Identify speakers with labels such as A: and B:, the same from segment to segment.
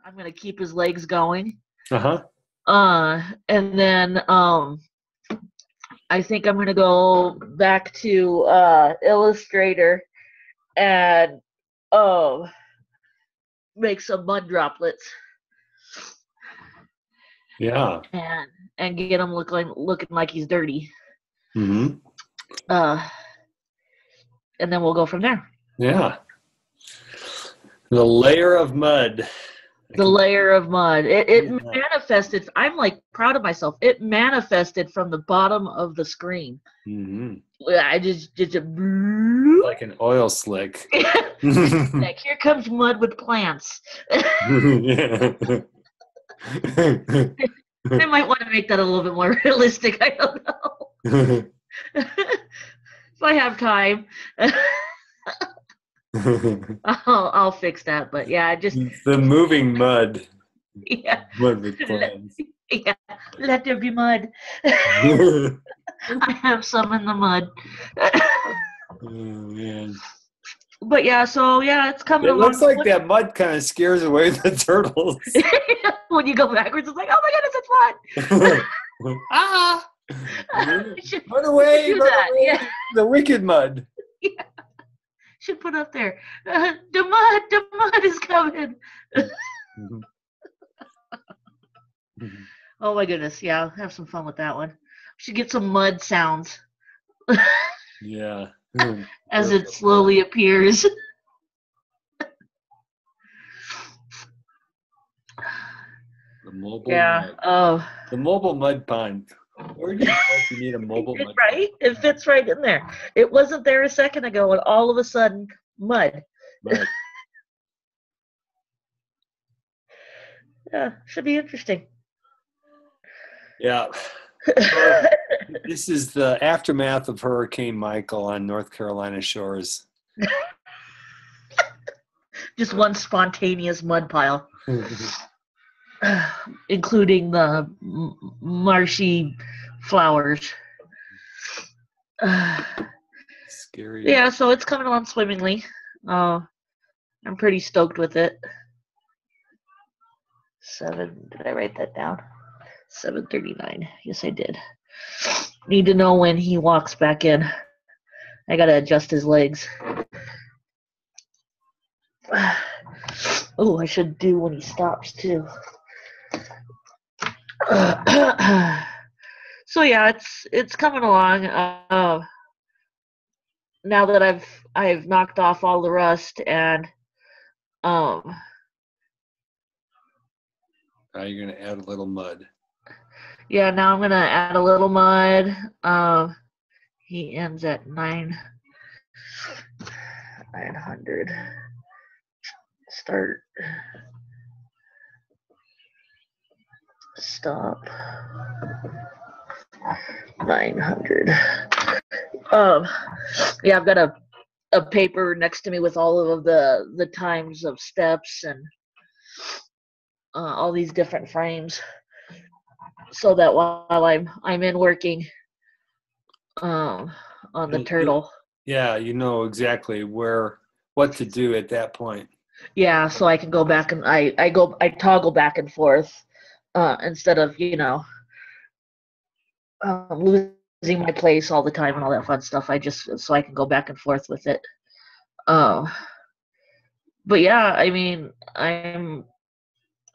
A: I'm gonna keep his legs going.
B: Uh-huh.
A: And then I think I'm gonna go back to Illustrator and um make some mud droplets
B: Yeah.
A: and get him looking like he's dirty.
B: Mm-hmm.
A: Uh, and then we'll go from there.
B: Yeah. The layer of mud.
A: The layer of mud. It
B: Yeah.
A: manifested. I'm like proud of myself. It manifested from the bottom of the screen.
B: Mm-hmm.
A: I just
B: Like an oil slick.
A: like here comes mud with plants.
B: Yeah.
A: I might want to make that a little bit more realistic. I don't know. If I have time, I'll fix that. But yeah, just
B: The moving mud.
A: yeah,
B: Mud with plants.
A: yeah. Let there be mud.
B: Oh
A: I have some in the mud.
B: man.
A: But yeah, so yeah, it's coming
B: It looks
A: along.
B: like that mud kind of scares away the turtles.
A: When you go backwards, it's like, oh my goodness, it's mud.
B: Ah!
A: Should
B: Run away,
A: do
B: run
A: that.
B: away.
A: Yeah,
B: The wicked mud.
A: yeah. Should put up there. The mud is coming. Oh my goodness, yeah, I'll have some fun with that one. Should get some mud sounds
B: Yeah.
A: as it slowly appears.
B: The mobile
A: Yeah.
B: mud.
A: Oh,
B: The mobile mud pond. Where do you know if you need a mobile mud
A: right? It fits right in there. It wasn't there a second ago, and all of a sudden, mud.
B: pond?
A: Yeah, should be interesting.
B: Yeah. This is the aftermath of Hurricane Michael on North Carolina shores.
A: Just one spontaneous mud pile, including the marshy flowers.
B: Scary.
A: Yeah, so it's coming along swimmingly. I'm pretty stoked with it. Did I write that down? 7:39. Yes, I did. Need to know when he walks back in. I gotta adjust his legs. Oh, I should do when he stops too. So yeah, it's coming along. Now that I've knocked off all the rust and um
B: Now you're going to add a little mud.
A: yeah, now I'm gonna add a little mud. He ends at 900. Start. Stop. 900. Yeah, I've got a paper next to me with all of the times of steps and all these different frames, so that while I'm in working on the turtle.
B: Yeah, you know exactly what to do at that point.
A: Yeah, so I can go back and I toggle back and forth instead of losing my place all the time and all that fun stuff. I just so I can go back and forth with it. But yeah, I mean, I'm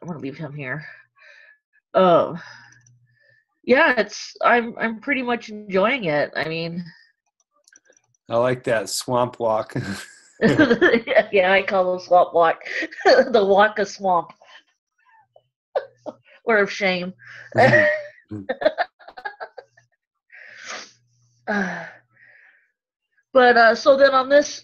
A: gonna leave him here. Yeah, I'm pretty much enjoying it. I mean,
B: I like that swamp walk.
A: yeah, I call it swamp walk, the walk of swamp, or of shame. But so then on this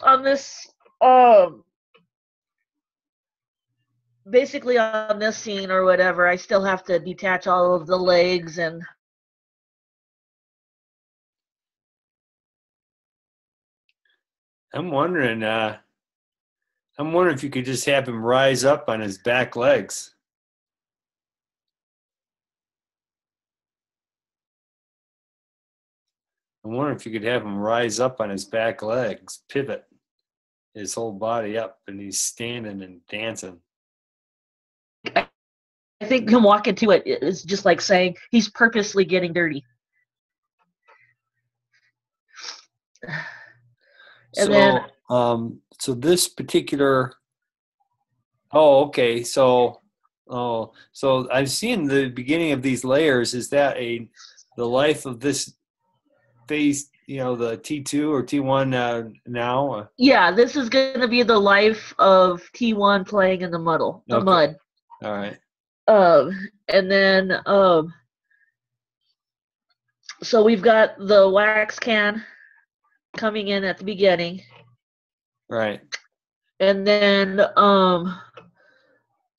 A: basically on this scene or whatever, I still have to detach all of the legs and
B: I'm wondering if you could just have him rise up on his back legs. I'm wondering if you could have him rise up on his back legs, pivot his whole body up, and he's standing and dancing.
A: I think him walking to it is just like saying he's purposely getting dirty. And then,
B: so this particular. Oh, okay. So I've seen the beginning of these layers. Is that the life of this phase? The T2 or T1 now.
A: Yeah, this is going to be the life of T1 playing in the mud.
B: All right.
A: And then, so we've got the wax can coming in at the beginning.
B: Right.
A: And then,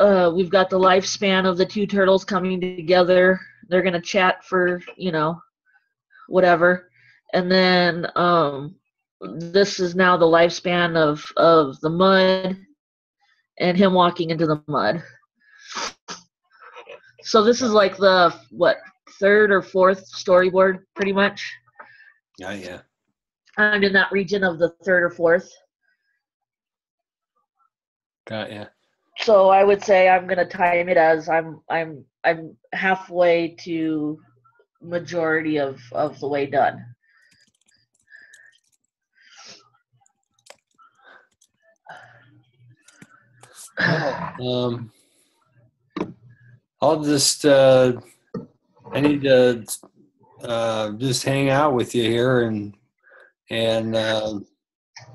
A: we've got the lifespan of the two turtles coming together. They're going to chat for, whatever. And then this is now the lifespan of the mud and him walking into the mud. So this is like the, third or fourth storyboard, pretty much.
B: Yeah.
A: I'm in that region of the third or fourth.
B: Got ya.
A: So I would say I'm gonna time it as I'm halfway to majority of the way done.
B: I'll just I need to just hang out with you here and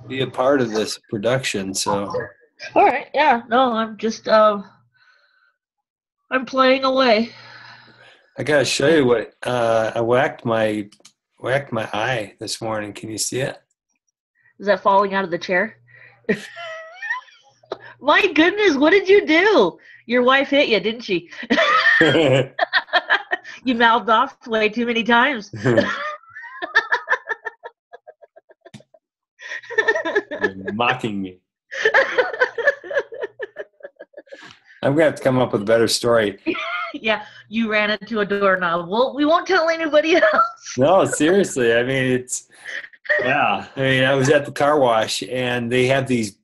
B: be a part of this production. So.
A: All right. Yeah. No, I'm just I'm playing away.
B: I gotta show you what I whacked my eye this morning. Can you see it?
A: Is that falling out of the chair? My goodness, what did you do? Your wife hit you, didn't she? You mouthed off way too many times.
B: You're mocking me. I'm gonna have to come up with a better story.
A: Yeah, you ran into a doorknob. Well, we won't tell anybody else.
B: No, seriously. I mean, I was at the car wash, and they have these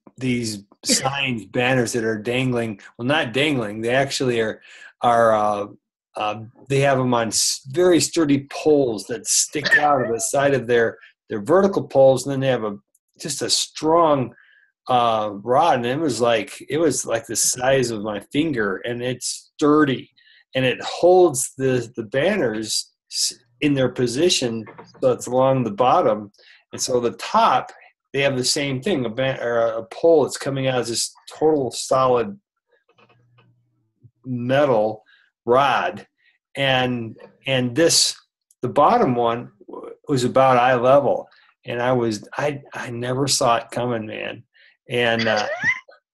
B: signs, banners that are dangling. Well, not dangling. They actually are. They have them on very sturdy poles that stick out of the side of their vertical poles, and then they have just a strong rod, and it was like the size of my finger, and it's sturdy, and it holds the banners in their position, so it's along the bottom, and so the top they have the same thing, a pole that's coming out of this total solid metal rod, and the bottom one was about eye level, and I never saw it coming, man. And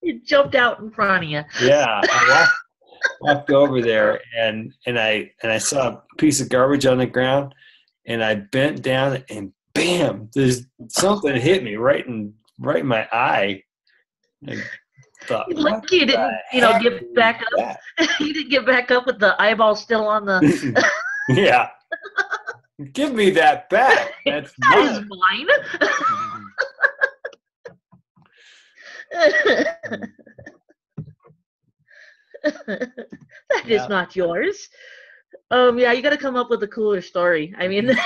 A: it jumped out in front of you.
B: Yeah, I walked over there, and I saw a piece of garbage on the ground, and I bent down, and bam! There's something that hit me right in my eye. I thought,
A: lucky you didn't, get back up. You didn't get back up with the eyeball still on the.
B: Yeah, give me that back. That's
A: that is mine. That is not yours. Yeah, you got to come up with a cooler story. I mean,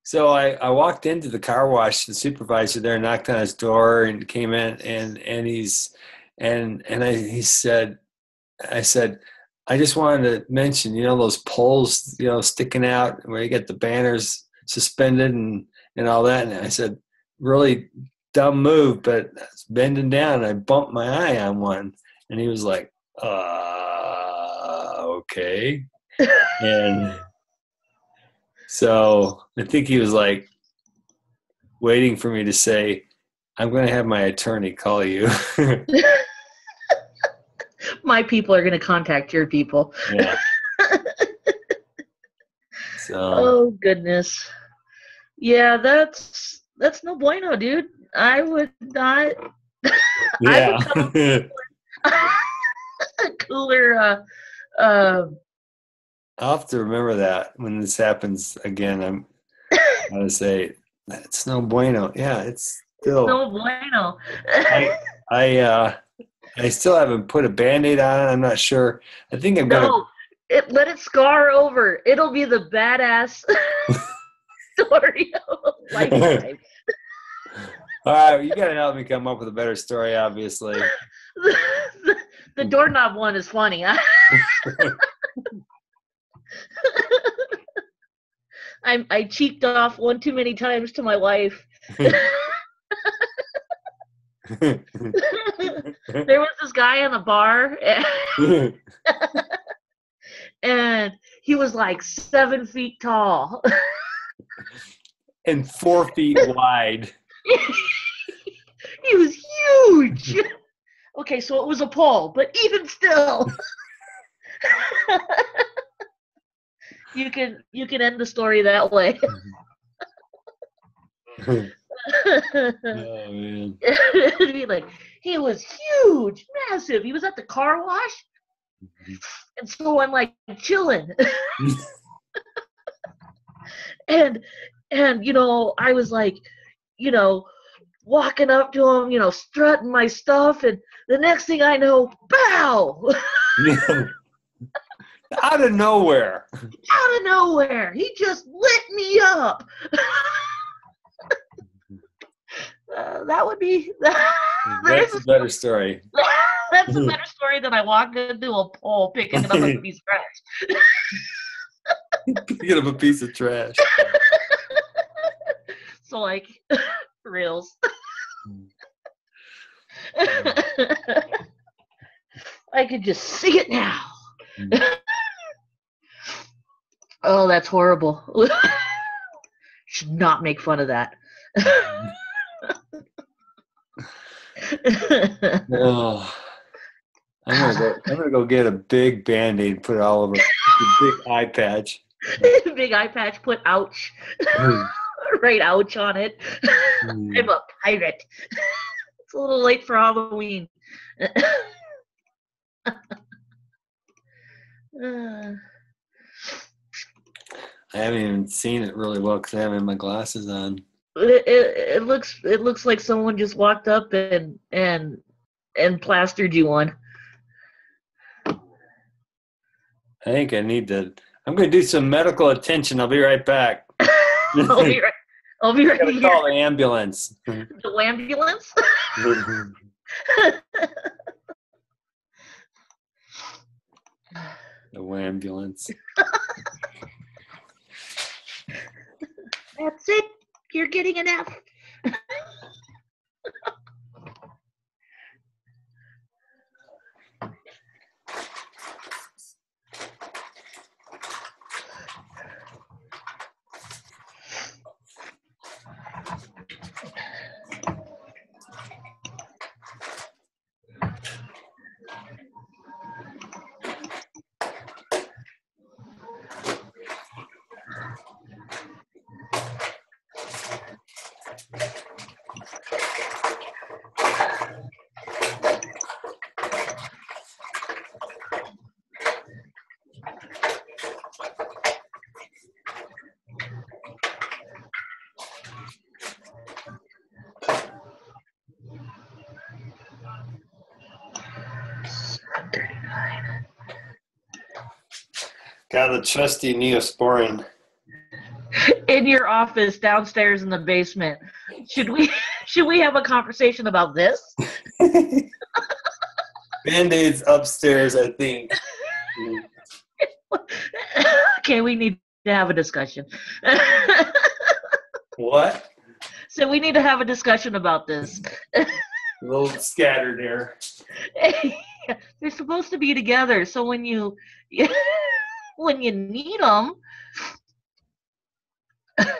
B: so I walked into the car wash. The supervisor there knocked on his door and came in, and he said, I said, I just wanted to mention, those poles, sticking out where you get the banners suspended and all that. And I said, really dumb move, but I was bending down and I bumped my eye on one, and he was like, okay. And so I think he was like waiting for me to say, I'm going to have my attorney call you.
A: My people are going to contact your people.
B: Yeah. So.
A: Oh goodness. Yeah, that's no bueno, dude. I would not.
B: Yeah.
A: A cooler.
B: I'll have to remember that when this happens again. I'm going to say it's no bueno. Yeah, it's still
A: no bueno.
B: I still haven't put a Band-Aid on it. I'm not sure. I think I'm gonna.
A: No, let it scar over. It'll be the badass story of a lifetime.
B: All right, you gotta help me come up with a better story. Obviously.
A: The doorknob one is funny. I cheeked off one too many times to my wife. There was this guy in the bar, and he was like 7 feet tall.
B: And 4 feet wide.
A: He was huge. Okay, so it was a pole, but even still. You can end the story that way.
B: Oh man.
A: It'd be like, he was huge, massive. He was at the car wash, and so I'm like chilling. and I was like, walking up to him, strutting my stuff, and the next thing I know, bow!
B: Out of nowhere.
A: Out of nowhere. He just lit me up. That would be...
B: That's a better story.
A: That's a better story than I walked into a pole picking up a piece of trash.
B: Picking up a piece of trash.
A: So, like, reels. I could just see it now. Oh, that's horrible. Should not make fun of that.
B: Oh, I'm gonna go get a big Band-Aid, put it all over a big eye patch.
A: Big eye patch, put ouch. Right, ouch on it. I'm a pirate. It's a little late for Halloween.
B: I haven't even seen it really well because I haven't my glasses on.
A: It looks like someone just walked up and plastered you one.
B: I think I need to. I'm going to do some medical attention. I'll be right back.
A: I'll be right
B: I'm
A: here.
B: call the ambulance.
A: The ambulance?
B: The ambulance.
A: That's it. You're getting an F.
B: Got the trusty Neosporin.
A: In your office downstairs in the basement. Should we have a conversation about this?
B: Band-Aids upstairs, I think.
A: Okay, we need to have a discussion.
B: What?
A: So we need to have a discussion about this.
B: A little scattered here.
A: They're supposed to be together, so when you need them,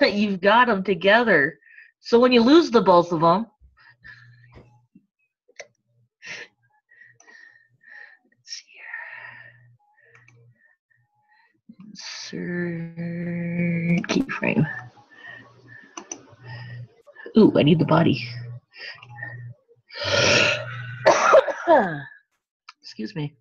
A: you've got them together. So when you lose the both of them, let's see here. Insert keyframe. Ooh, I need the body. Excuse me.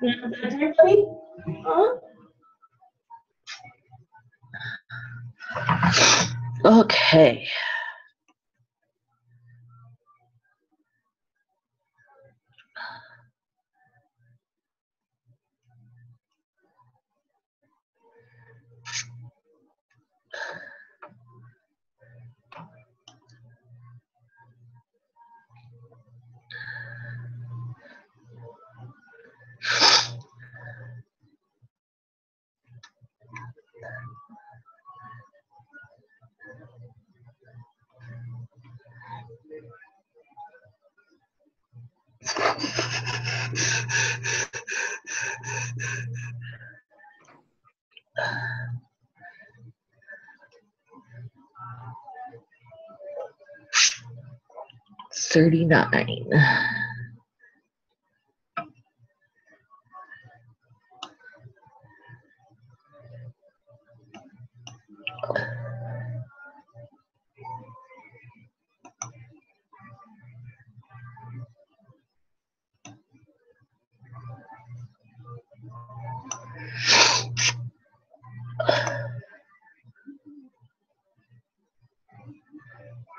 A: You have bedtime, buddy? Huh? Okay. $39.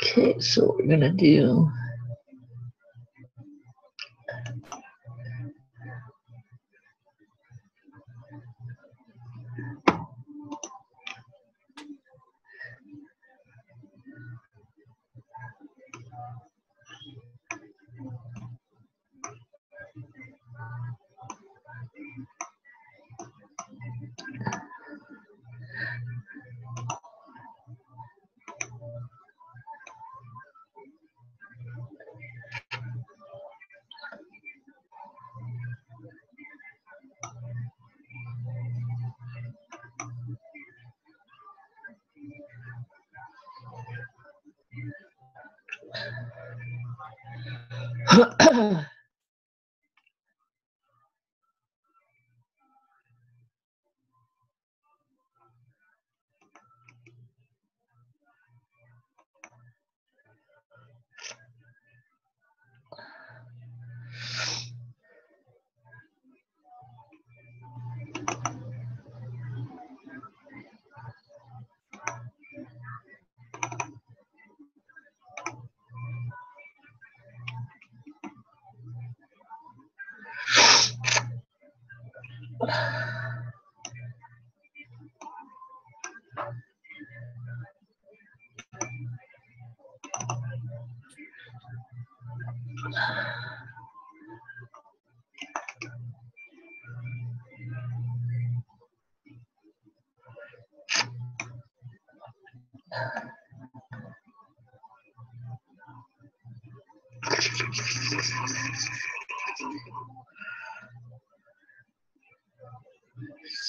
A: Okay, so we're gonna do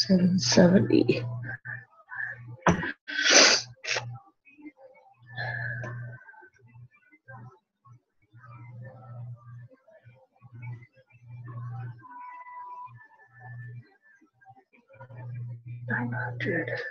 A: $770. $900.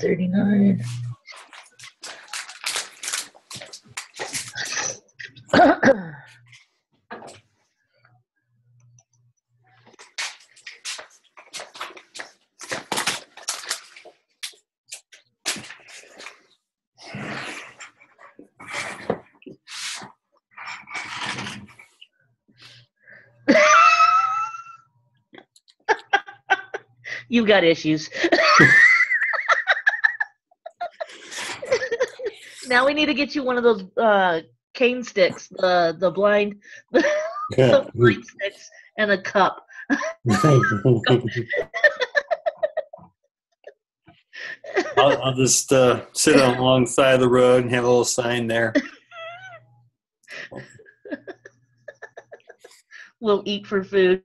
A: $39. You've got issues. Now we need to get you one of those cane sticks, the blind the blind sticks, and a cup.
B: I'll just sit on the long side of the road and have a little sign there.
A: We'll eat for food.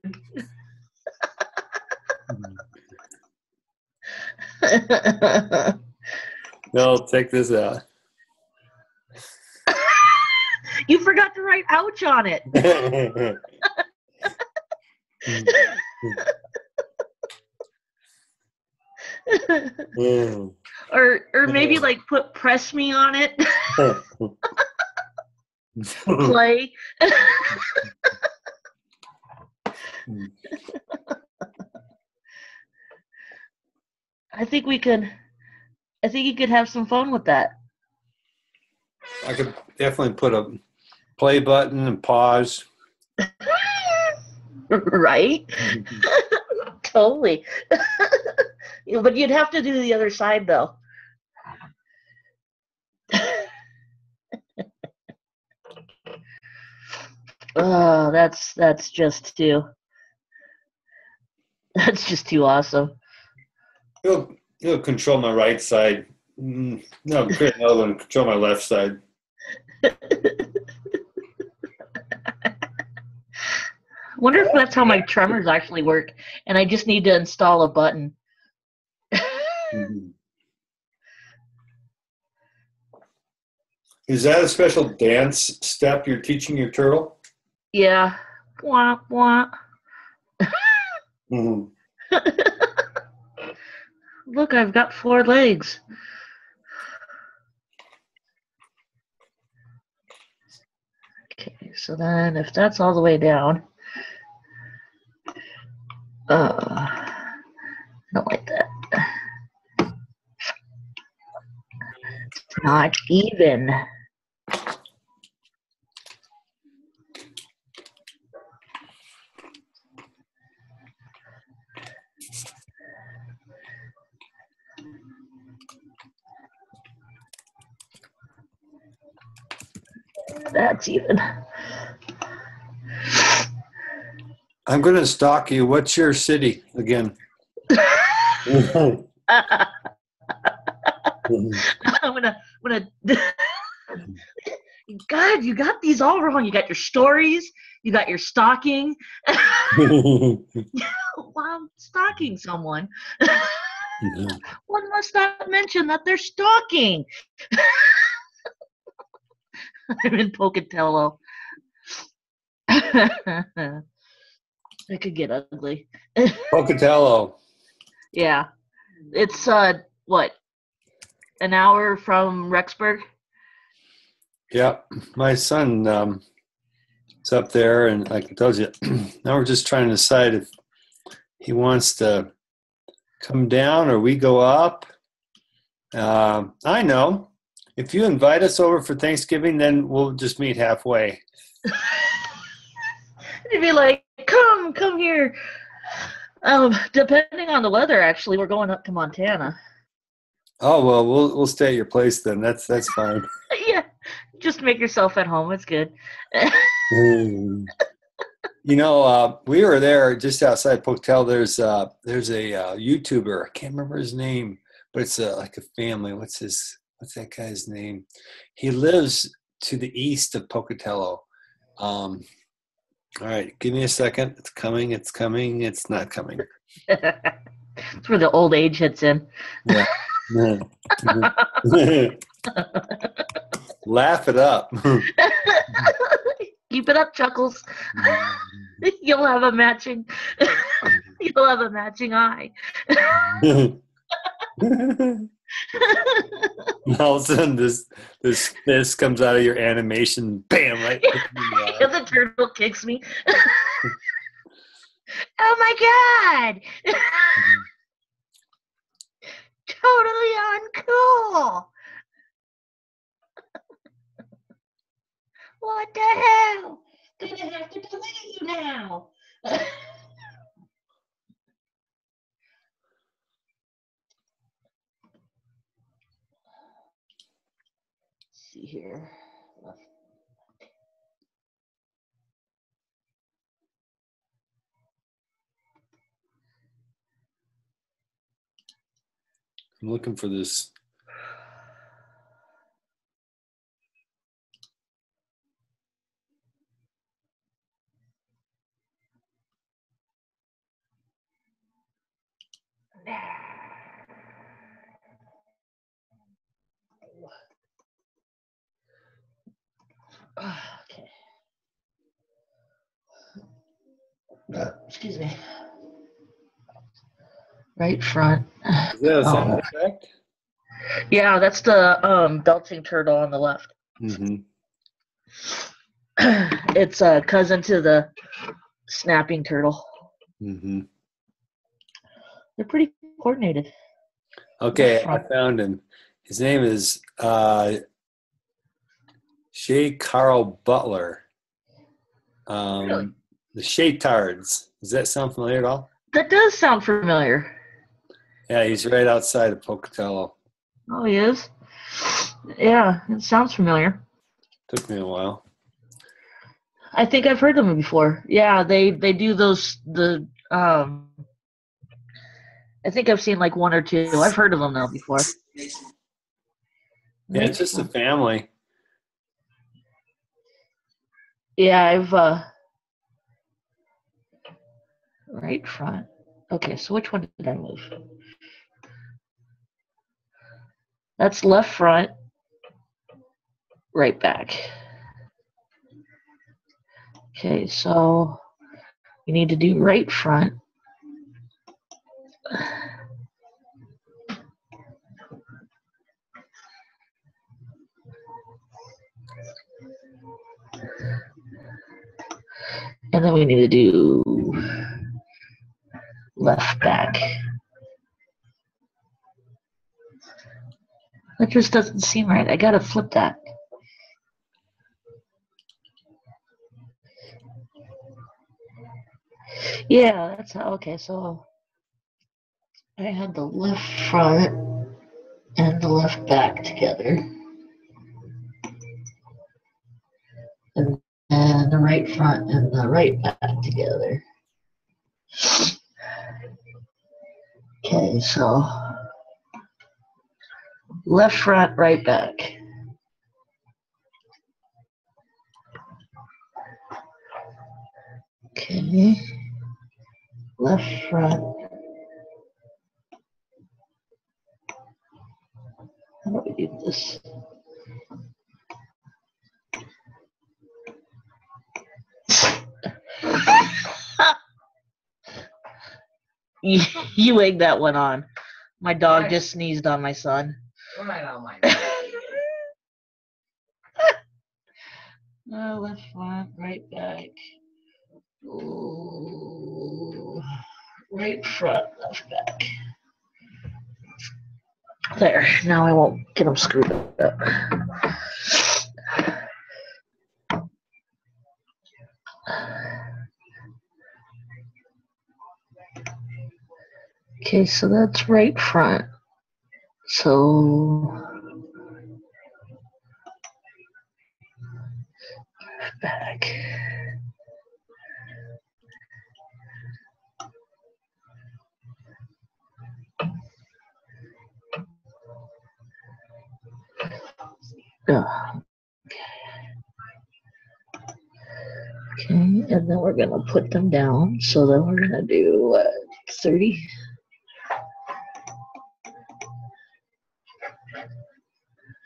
B: No, check this out.
A: You forgot to write ouch on it. Or maybe like put press me on it. Play. I think you could have some fun with that.
B: I could definitely put a play button and pause.
A: Right? Totally. But you'd have to do the other side though. Oh, that's just too awesome.
B: He'll control my right side. No, create another one. Control my left side.
A: Wonder if that's how my tremors actually work, and I just need to install a button.
B: Is that a special dance step you're teaching your turtle?
A: Yeah. Wah, wah.
B: Mm-hmm.
A: Look, I've got 4 legs. Okay, so then if that's all the way down, I don't like that. It's not even. That's even.
B: I'm going to stalk you. What's your city again?
A: I'm gonna. God, you got these all wrong. You got your stories. You got your stalking. Well, I'm stalking someone. One must not mention that they're stalking. I'm in Pocatello. It could get ugly.
B: Pocatello.
A: Yeah. It's what? An hour from Rexburg?
B: Yeah. My son is up there, and like I told you, now we're just trying to decide if he wants to come down or we go up. I know. If you invite us over for Thanksgiving, then we'll just meet halfway.
A: You'd be like, come here. Depending on the weather, actually, we're going up to Montana.
B: Oh well, we'll stay at your place then. That's fine.
A: Yeah, just make yourself at home. It's good.
B: You know, we were there just outside Pocatello. There's a YouTuber. I can't remember his name, but it's like a family. What's that guy's name? He lives to the east of Pocatello. All right, give me a second. It's coming. It's coming. It's not coming.
A: It's where the old age hits in.
B: Yeah. Laugh it up.
A: Keep it up, Chuckles. You'll have a matching. You'll have a matching eye.
B: All of a sudden, this fist comes out of your animation. Bam! Right.
A: And the turtle kicks me. Oh my God! Totally uncool. What the hell? Gonna have to delete you now. see here.
B: I'm looking for this.
A: Okay. Excuse me. Right front.
B: Is that a sound
A: Oh,
B: effect?
A: yeah, that's the belching turtle on the left.
B: Mm-hmm.
A: It's a cousin to the snapping turtle.
B: Mm-hmm.
A: They're pretty coordinated.
B: Okay, I found him. His name is Shay Carl Butler.
A: Really?
B: The Shaytards. Does that sound familiar at all?
A: That does sound familiar.
B: Yeah, he's right outside of Pocatello.
A: Oh, he is? Yeah, it sounds familiar.
B: Took me a while.
A: I think I've heard them before. Yeah, they do those I think I've seen like one or two. I've heard of them now before.
B: Yeah, it's just a family.
A: Yeah, I've right front. Okay, so which one did I move? That's left front, right back. Okay, so you need to do right front. And then we need to do left back. That just doesn't seem right. I gotta flip that. Yeah, that's okay. So I had the left front and the left back together, and then the right front and the right back together. Okay, so left front, right back. Okay, left front. How do we do this? You egged that one on. My dog just sneezed on my son.
C: Right on my
A: Left front, right back. Ooh, right front, left back. There. Now I won't get them screwed up. Okay, so that's right front. So back. Okay, and then we're gonna put them down. So then we're gonna do 30.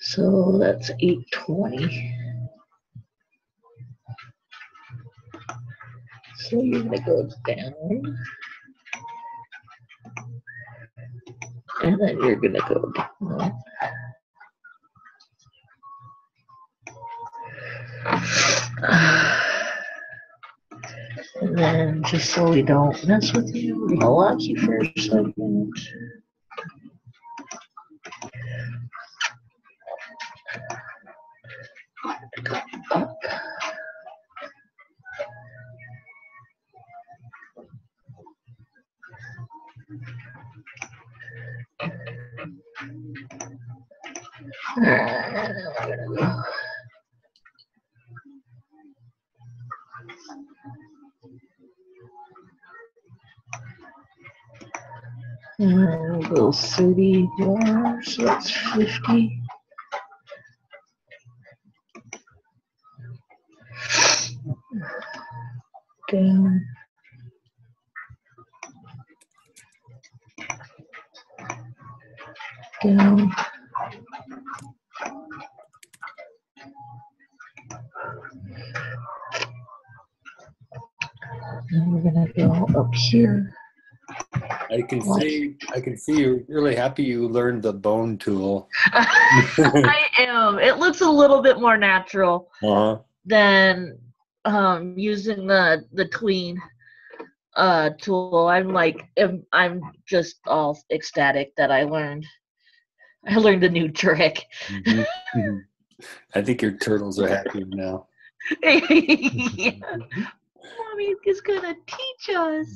A: So that's 820. So you're gonna go down, and then you're gonna go down. And then just so we don't mess with you, I'll lock you for a second. Up. And we'll go 30 more, so that's 50. Down. Down. And we're gonna go up here.
B: I can see you're really happy you learned the bone tool.
A: I am. It looks a little bit more natural than using the clean tool. I'm just all ecstatic that I learned a new trick.
B: Mm-hmm. I think your turtles are happier now.
A: Yeah. Mommy is gonna teach us.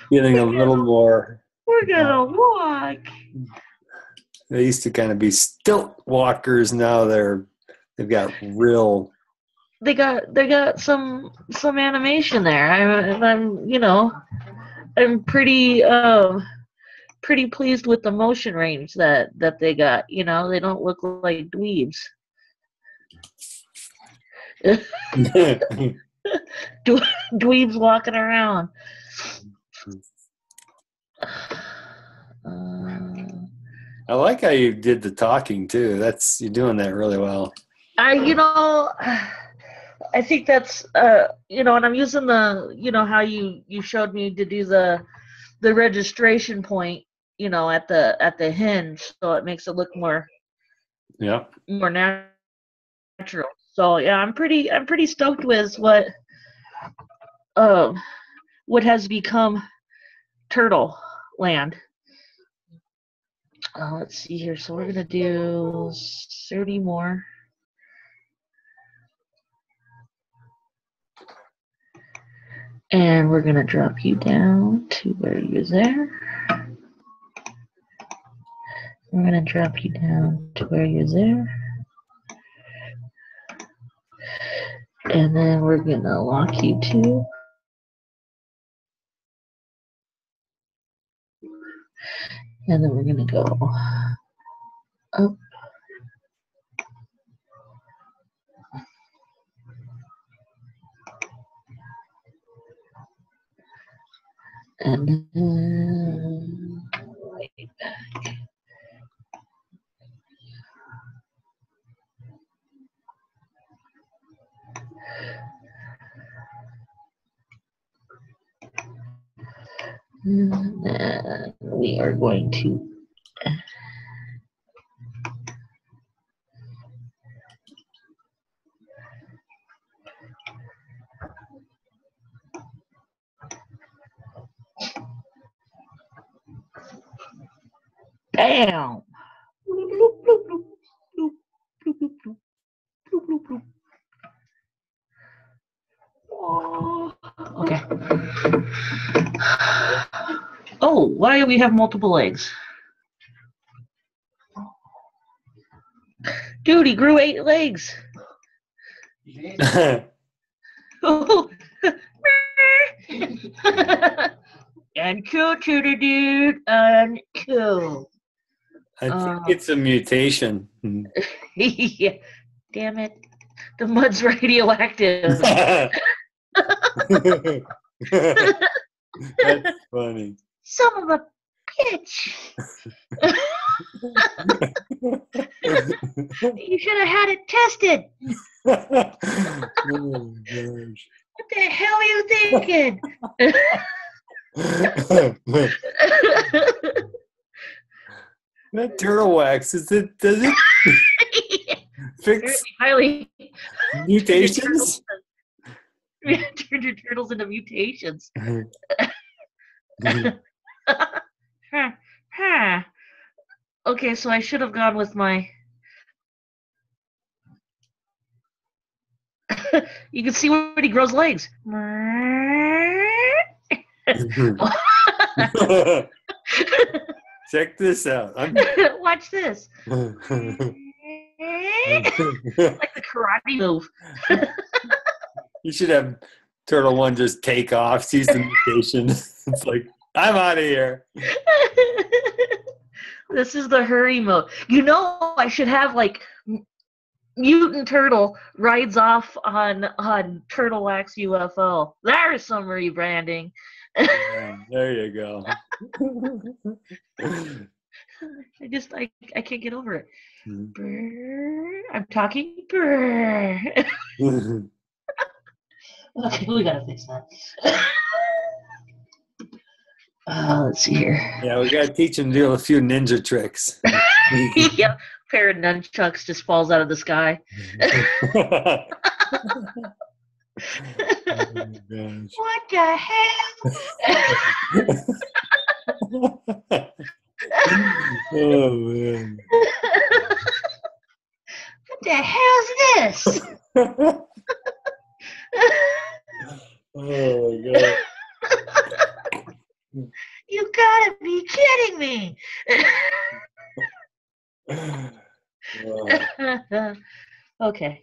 B: Feeling a little more.
A: We're gonna walk.
B: They used to kind of be stilt walkers. Now they've got real.
A: They got some animation there. I'm pretty pleased with the motion range that they got. They don't look like dweebs. Dweebs walking around.
B: I like how you did the talking too. You're doing that really well.
A: I think that's and I'm using the how you showed me to do the registration point at the hinge, so it makes it look more natural. So yeah, I'm pretty stoked with what has become Turtle Land. Let's see here. So we're gonna do 30 more. And we're gonna drop you down to where you're there. We're gonna drop you down to where you're there. And then we're gonna lock you to. And then we're gonna go up. And then right back. And then we are going to bam. Okay. Oh, why do we have multiple legs? Dude, he grew 8 legs. And cool to the dude, and cool.
B: I think it's a mutation.
A: Yeah, damn it. The mud's radioactive.
B: That's funny.
A: Son of a bitch. You should have had it tested.
B: Oh, gosh.
A: What the hell are you thinking?
B: That turtle wax, does it fix
A: highly
B: mutations?
A: Turn your turtles into mutations. Okay, so I should have gone with my. You can see where he grows legs.
B: Check this out.
A: Watch this. Like the karate move.
B: You should have Turtle One just take off, seize the mutation. It's like, I'm out of here.
A: This is the hurry mode. You know, I should have like Mutant Turtle rides off on Turtle Wax UFO. There's some rebranding.
B: Yeah, there you go.
A: I can't get over it.
B: Mhm.
A: Brr, I'm talking. Brr. Okay, we gotta fix that. Let's see here.
B: Yeah, we gotta teach him to do a few ninja tricks.
A: Yep, pair of nunchucks just falls out of the sky.
B: Oh, gosh.
A: What the hell?
B: Oh man.
A: What the hell's this?
B: Oh my god.
A: You gotta be kidding me.
B: Oh.
A: Okay.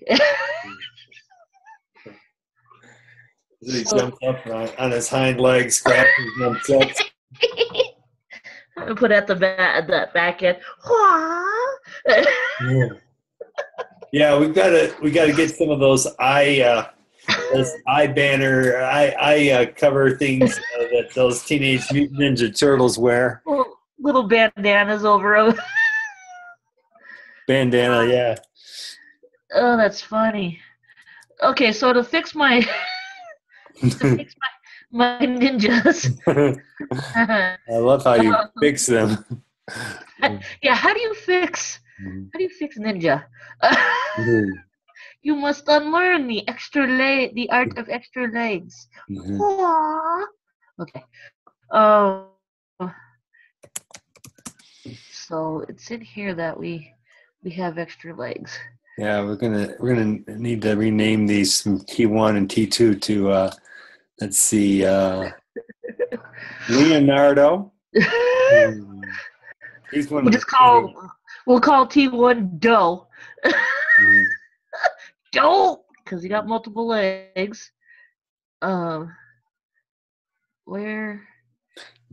B: He jumps up on his hind legs, scratches jumps up.
A: Put at the back end.
B: Yeah, we gotta get some of those eye banner cover things that those Teenage Mutant Ninja Turtles wear.
A: Little bandanas over them.
B: Bandana, yeah.
A: Oh, that's funny. Okay, so to fix my my ninjas.
B: I love how you fix them.
A: Yeah, how do you fix ninja? You must unlearn the art of extra legs. Okay. So it's in here that we have extra legs.
B: Yeah, we're gonna need to rename these from T1 and T2 to let's see, Leonardo. He's one.
A: We'll call T1 Doe. Doe, because he got multiple legs. Where?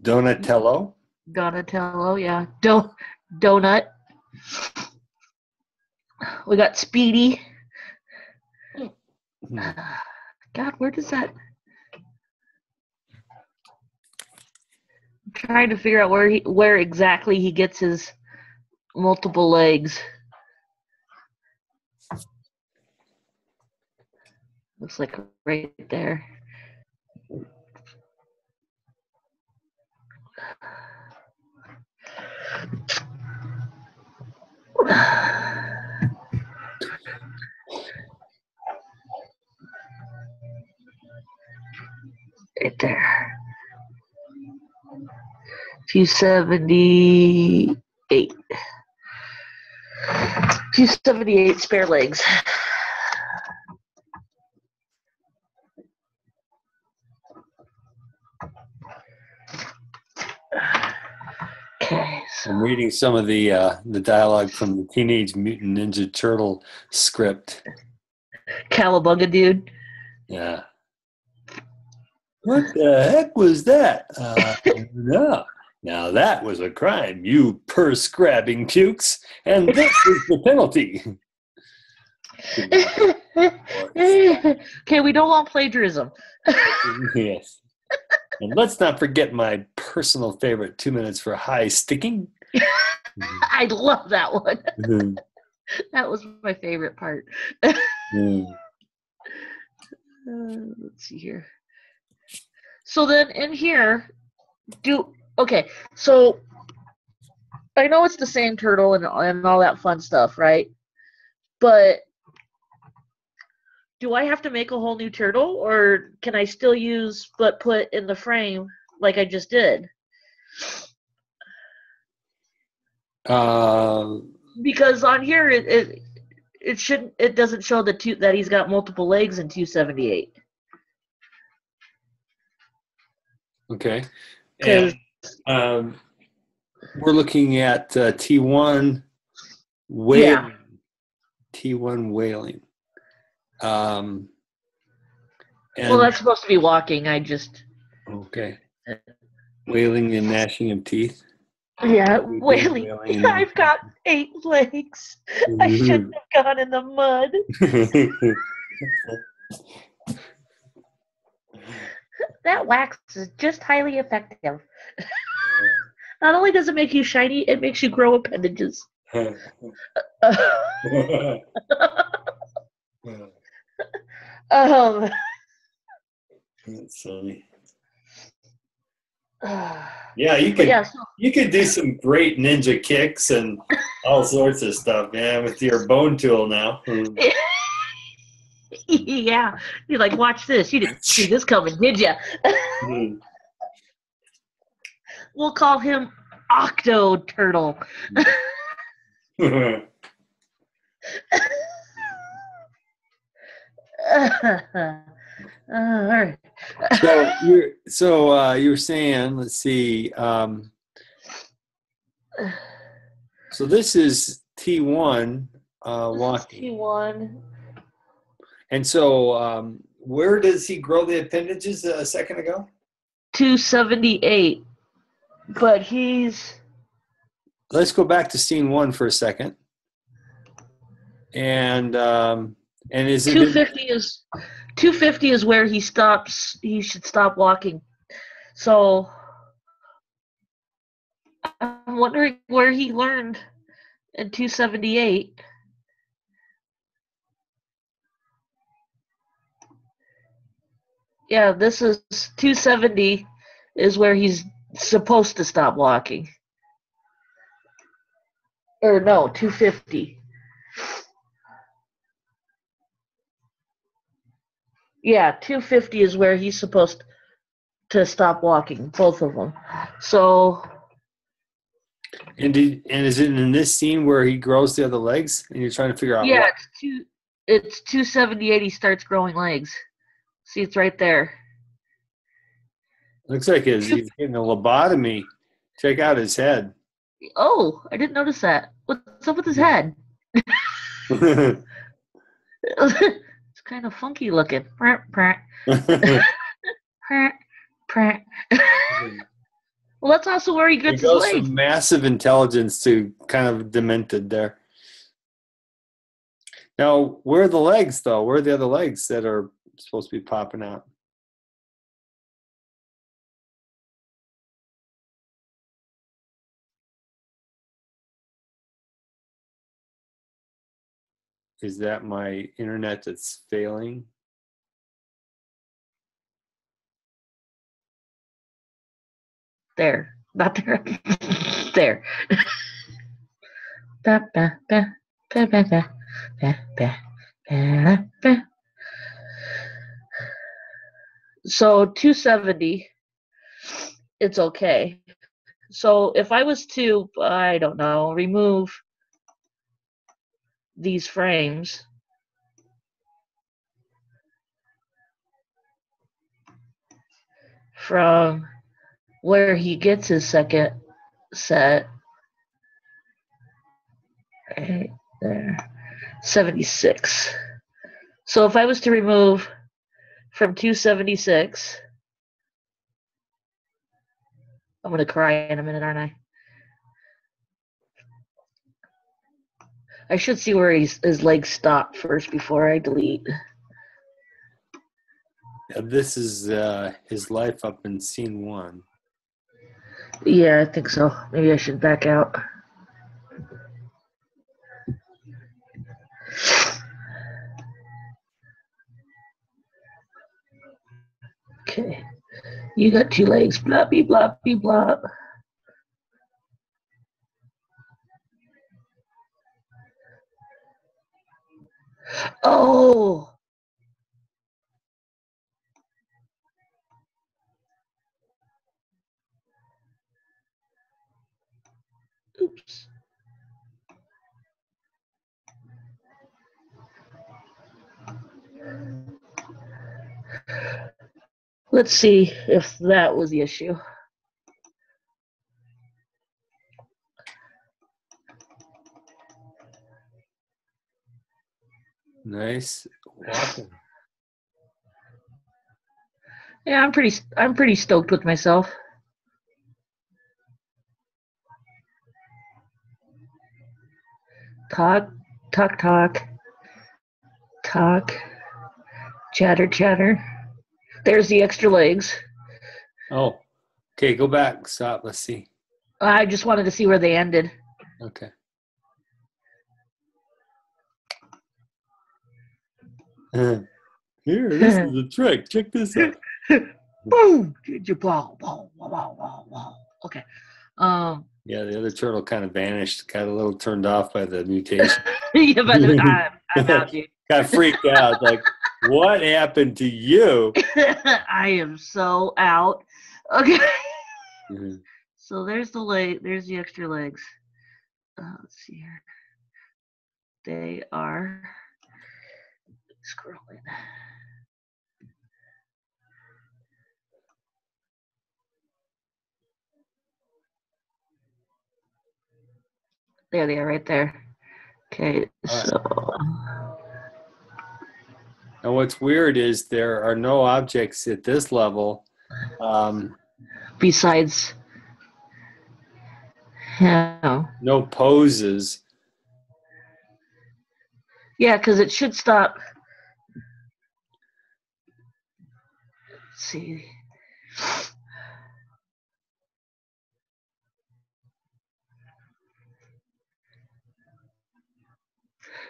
B: Donatello,
A: yeah. Donut. We got Speedy. God, where does that? I'm trying to figure out where exactly he gets his multiple legs. Looks like right there. Right there. 278. 278 spare legs. Okay.
B: I'm reading some of the dialogue from the Teenage Mutant Ninja Turtle script.
A: Cowabunga dude.
B: Yeah. What the heck was that? No. Now that was a crime, you purse-grabbing pukes, and this is the penalty.
A: Okay, we don't want plagiarism.
B: Yes. And let's not forget my personal favorite 2 minutes for high sticking.
A: I love that one. That was my favorite part. Let's see here. So then in here, so I know it's the same turtle and all that fun stuff, right? But do I have to make a whole new turtle, or can I still use but put in the frame like I just did? Because on here it doesn't show that he's got multiple legs in 278.
B: Okay. And We're looking at T1 whaling.
A: Yeah.
B: T1 whaling. And
A: Well, that's supposed to be walking. I just.
B: okay. Wailing and gnashing of teeth.
A: Yeah,
B: Wailing
A: wailing.
B: and
A: I've got 8 legs. I shouldn't have gone in the mud. That wax is just highly effective. Not only does it make you shiny, it makes you grow appendages. um,
B: That's funny. Yeah, you could you could do some great ninja kicks and all sorts of stuff, man, with your bone tool now.
A: Yeah, you're like, watch this. You didn't see this coming, did you? We'll call him Octo Turtle. All right.
B: So you were saying, let's see. So this is T1 walking.
A: T1.
B: And so where does he grow the appendages a second ago?
A: 278. But he's.
B: Let's go back to scene 1 for a second. And is it
A: 250 is where he stops. He should stop walking. So I'm wondering where he learned in 278. Yeah, this is 270 is where he's supposed to stop walking. Or no, 250. Yeah, 250 is where he's supposed to stop walking, both of them. So.
B: And is it in this scene where he grows the other legs, and you're trying to figure out?
A: Yeah, it's 278. He starts growing legs. See, it's right there.
B: Looks like he's getting a lobotomy. Check out his head.
A: Oh, I didn't notice that. What's up with his head? It's kind of funky looking. Well, that's also where he gets
B: He goes
A: his legs.
B: from massive intelligence to kind of demented there. Now, where are the legs, though? Where are the other legs that are supposed to be popping out? Is that my internet that's failing?
A: There. Not there. There. So 270, it's okay. So if I was to, I don't know, remove these frames, from where he gets his second set, right there, 76. So if I was to remove from 276, I'm going to cry in a minute, aren't I? I should see where his legs stop first before I delete.
B: Yeah, this is his life up in scene 1.
A: Yeah, I think so. Maybe I should back out. Okay. You got 2 legs. Bloppy, bloppy, blop. Oh! Oops. Let's see if that was the issue.
B: Nice walking.
A: Yeah, I'm pretty stoked with myself. Talk, talk, talk, talk, chatter, chatter. There's the extra legs.
B: Oh, okay. Go back. Stop. Let's see.
A: I just wanted to see where they ended.
B: Okay. Here, this is a trick. Check this out.
A: Boom! Wow, wow, wow, wow, wow. Okay.
B: Yeah, the other turtle kind of vanished. Got a little turned off by the mutation.
A: Yeah, but I'm out, dude.
B: Got freaked out. Like, what happened to you?
A: I am so out. Okay.
B: Mhm.
A: So there's the leg. There's the extra legs. Let's see here. They are scrolling. There they are, right there. Okay, so
B: And what's weird is there are no objects at this level.
A: Besides, yeah,
B: No poses.
A: yeah, because it should stop. Let's see.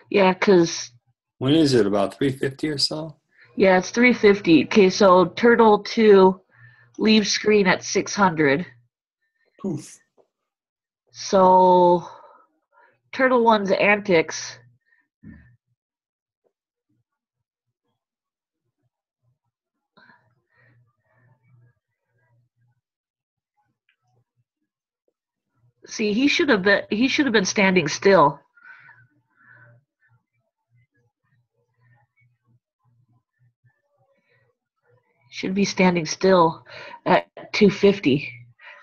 A: Yeah, because
B: When is it? About 350 or so?
A: yeah, it's 350. Okay, so Turtle 2 leaves screen at 600.
B: Poof.
A: So Turtle 1's antics. See, he should have been standing still. Should be standing still at 250.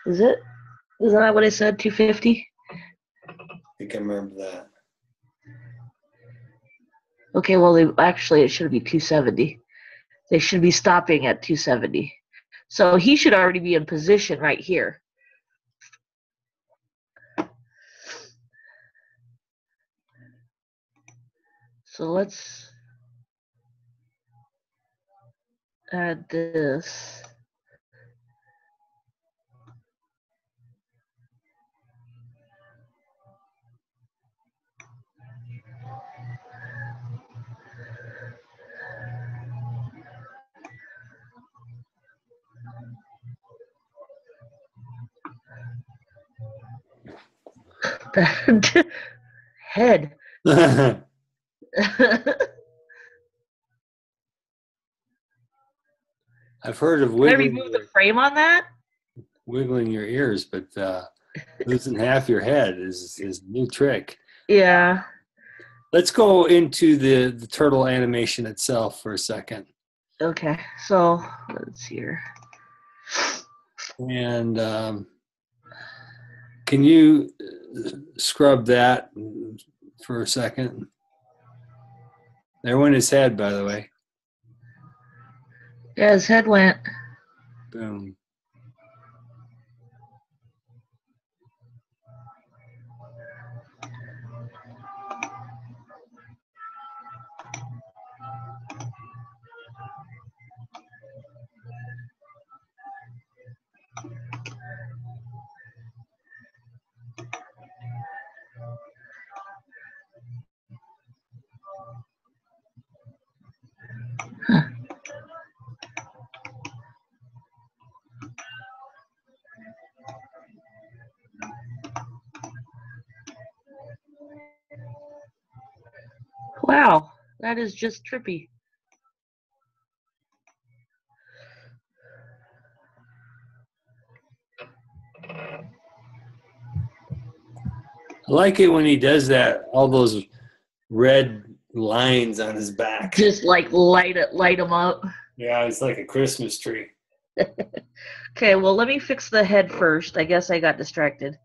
A: Is it? Is that what I said? 250?
B: I think I remember that.
A: Okay, well, it should be 270. They should be stopping at 270. So he should already be in position right here. So let's add this. Head.
B: I've heard of
A: Can I remove the frame on that?
B: wiggling your ears, but losing half your head is a new trick.
A: Yeah.
B: Let's go into the turtle animation itself for a second.
A: Okay. So let's see here.
B: And can you scrub that for a second? There went his head, by the way.
A: Yeah, his head went.
B: Boom.
A: Huh. Wow, that is just trippy.
B: I like it when he does that, all those red lines on his back.
A: Just like light them up.
B: Yeah, it's like a Christmas tree.
A: Okay, well, let me fix the head first. I guess I got distracted.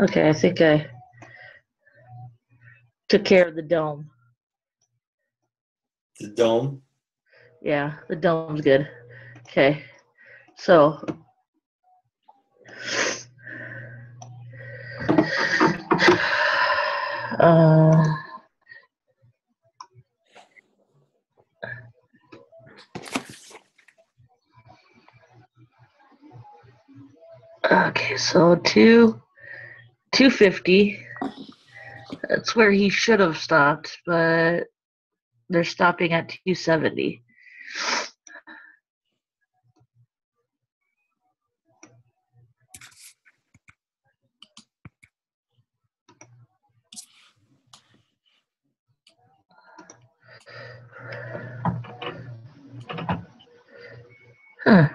A: Okay, I think I took care of the dome.
B: The dome?
A: Yeah, the dome's good. Okay, so uh, okay, so 250. That's where he should have stopped, but they're stopping at 270. Huh.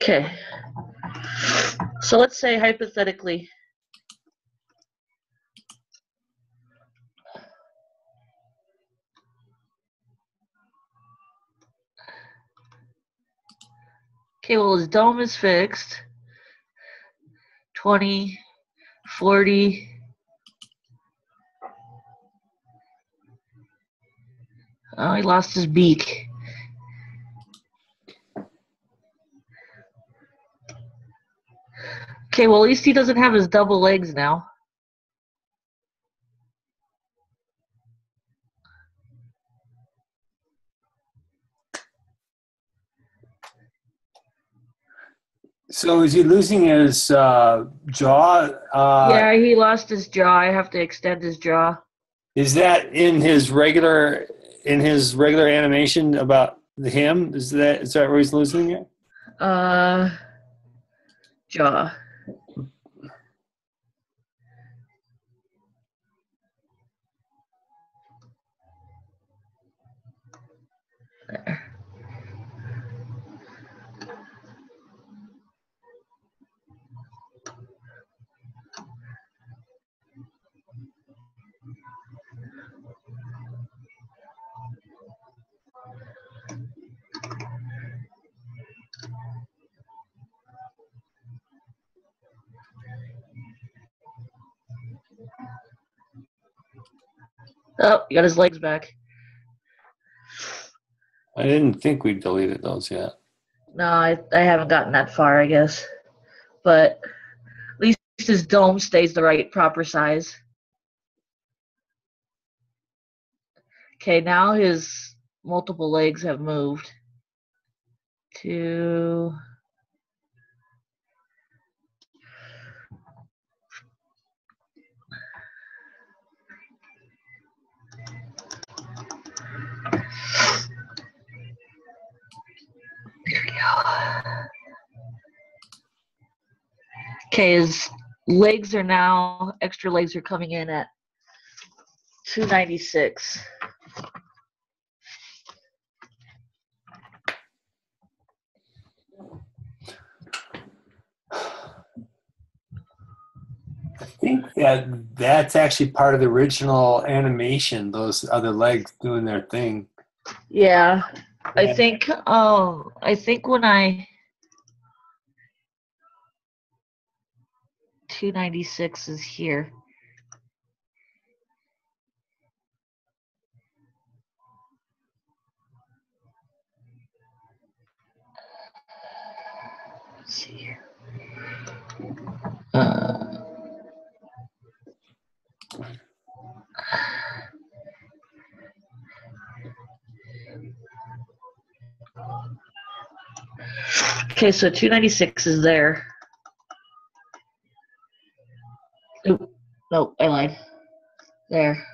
A: Okay, so let's say hypothetically, okay, well, his dome is fixed. 20, 40. Oh, he lost his beak. Okay, well, at least he doesn't have his double legs now.
B: So is he losing his jaw?
A: Yeah, he lost his jaw. I have to extend his jaw.
B: Is that in his regular animation about him? Is that where he's losing it?
A: Uh, jaw. Oh, he got his legs back.
B: I didn't think we deleted those yet.
A: No, I haven't gotten that far, I guess. But at least his dome stays the right proper size. Okay, now his multiple legs have moved to there we go. Okay, his legs are now extra legs are coming in at 296.
B: I think that's actually part of the original animation. Those other legs doing their thing.
A: Yeah, I think when I 296 is here. Okay, so 296 is there. Oop, nope, I lied. There.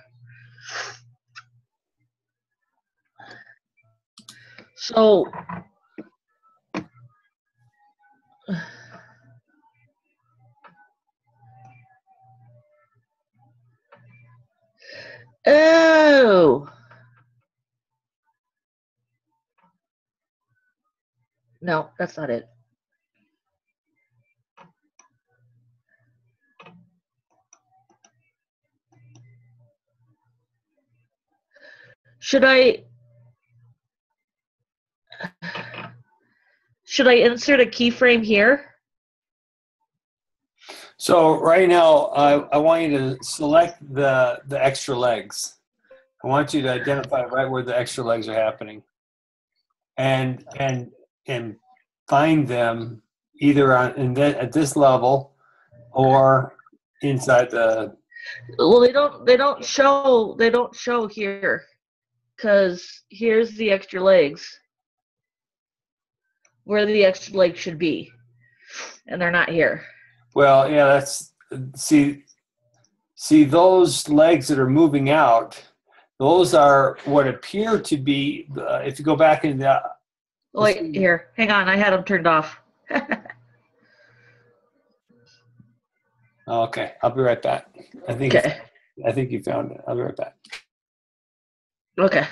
A: So oh no, that's not it. Should I insert a keyframe here?
B: So right now, I want you to select the extra legs. I want you to identify right where the extra legs are happening, and find them either at this level or inside the.
A: Well, they don't show here, because here's the extra legs where the extra legs should be, and they're not here.
B: Well, yeah, that's see those legs that are moving out. Those are what appear to be. If you go back in the.
A: Oh, wait, here, hang on, I had them turned off.
B: Okay, I'll be right back.
A: Okay.
B: I think you found it. I'll be right back.
A: Okay.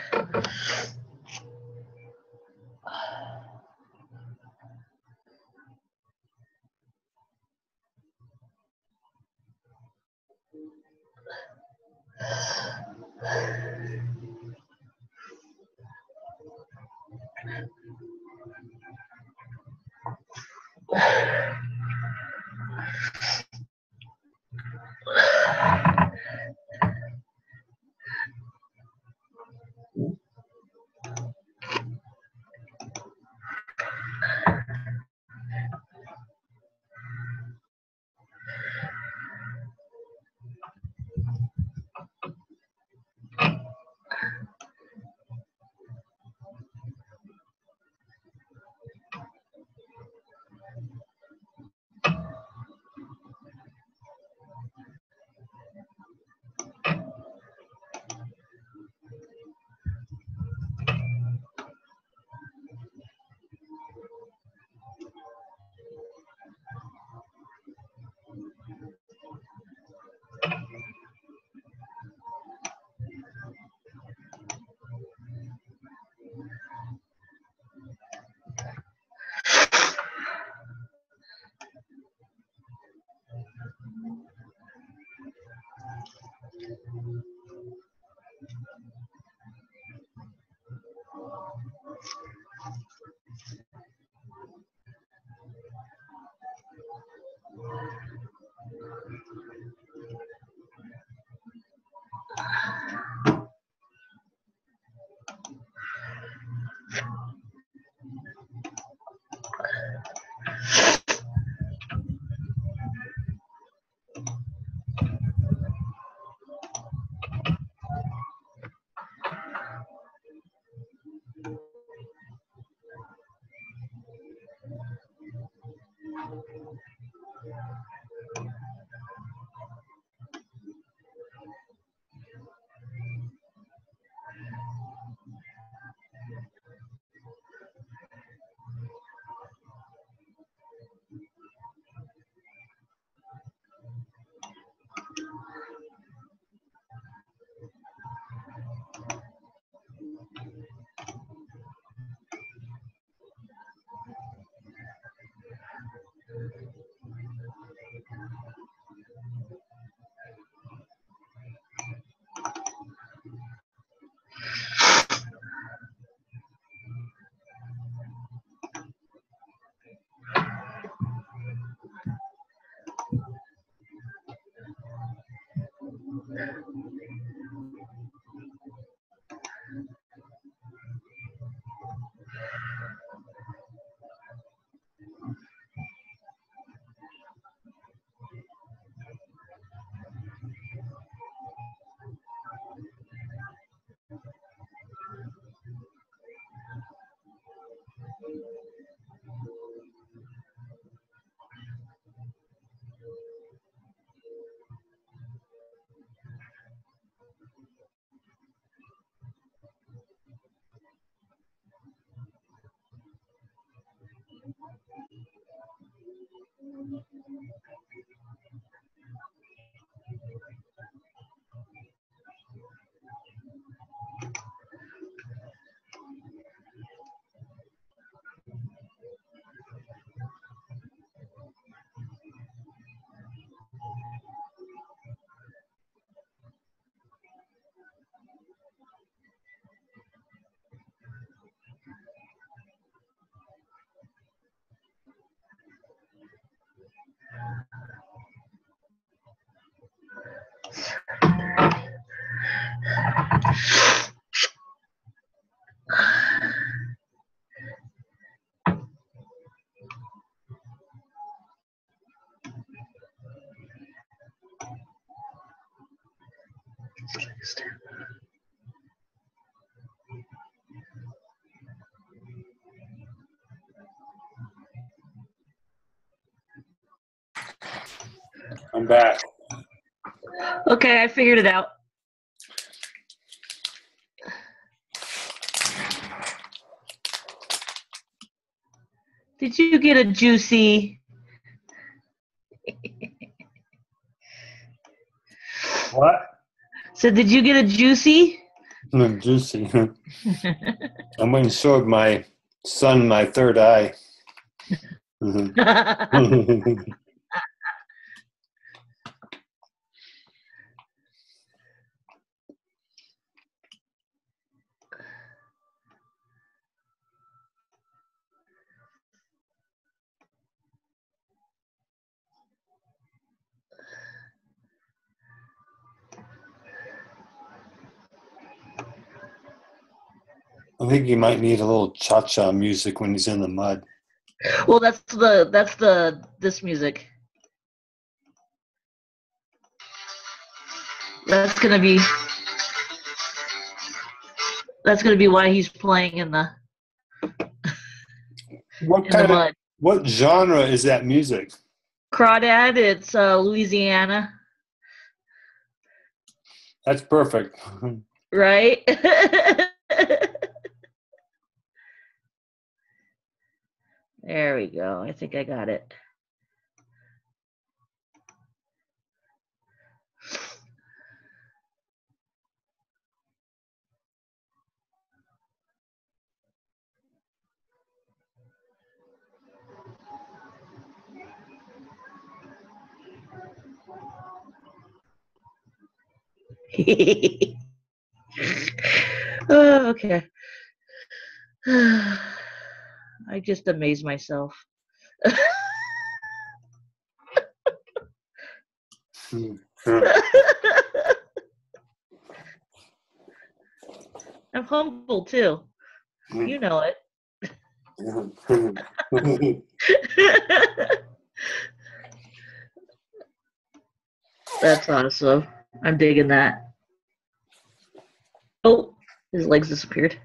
A: next.
B: I'm back.
A: Okay, I figured it out. Did you get a juicy?
B: What?
A: So did you get a juicy?
B: Juicy. I'm going to show my son my third eye. I think he might need a little cha-cha music when he's in the mud.
A: Well, that's this music. That's gonna be why he's playing in the mud.
B: What genre is that music?
A: Crawdad, it's Louisiana.
B: That's perfect.
A: Right? There we go. I think I got it. Oh, okay. I just amaze myself. I'm humble too. You know it. That's awesome. I'm digging that. Oh, his legs disappeared.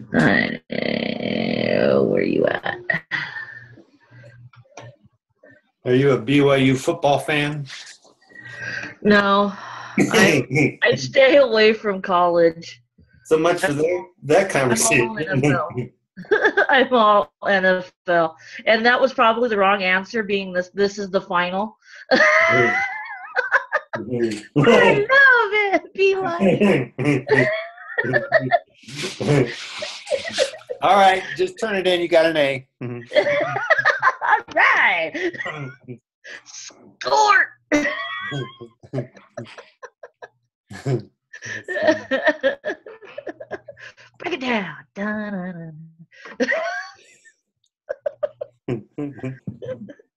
A: Where are you at?
B: Are you a BYU football fan?
A: No, I stay away from college.
B: So much for that conversation.
A: I'm all NFL, and that was probably the wrong answer. Being this is the final. I love it, BYU.
B: All right, just turn it in. You got an A.
A: All right. Score. Break it down.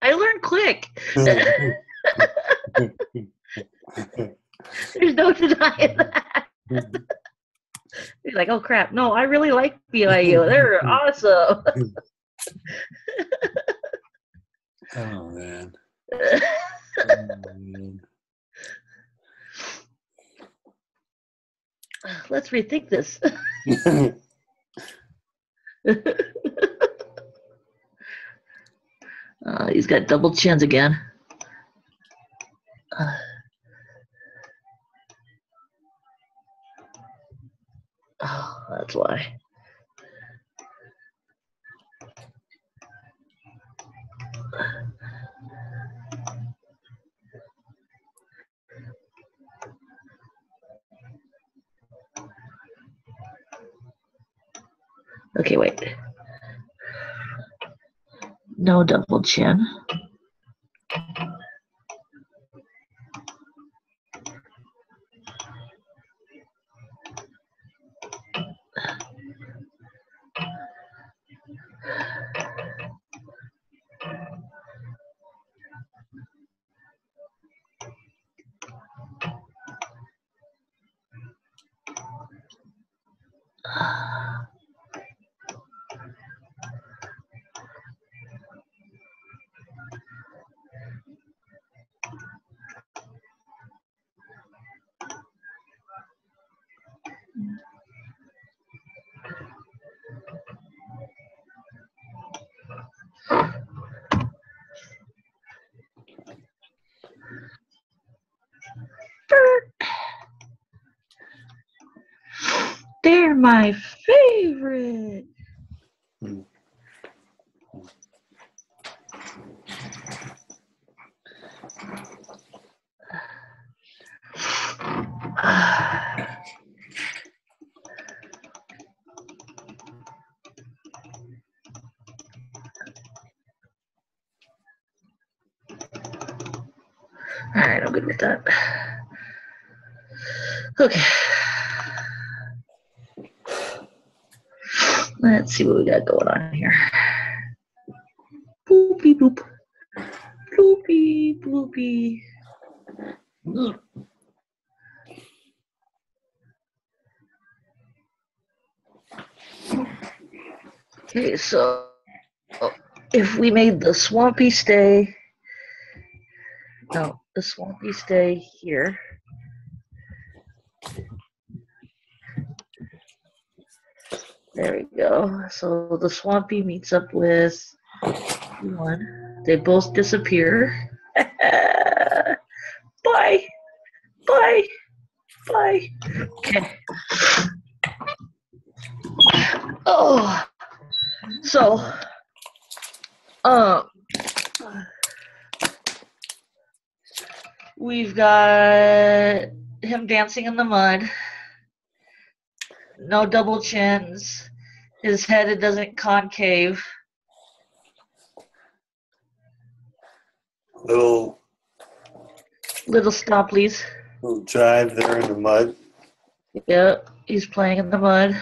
A: I learned quick. There's no denying that. He's like, oh crap. No, I really like BYU. They're awesome.
B: Oh man.
A: Let's rethink this. He's got double chins again. Oh, that's why. Okay, wait. No double chin. my favorite. All right, I'm good with that. Okay. Let's see what we got going on here. Bloopy bloop. Bloopy bloopy. Okay, so if we made the swampy stay, no, the swampy stay here. There we go. So the swampy meets up with one. They both disappear. Bye. Bye. Bye. Okay. Oh. So, we've got him dancing in the mud. No double chins. His head, it doesn't concave.
B: Little
A: Stomplies.
B: little drive there in the mud.
A: Yep, he's playing in the mud.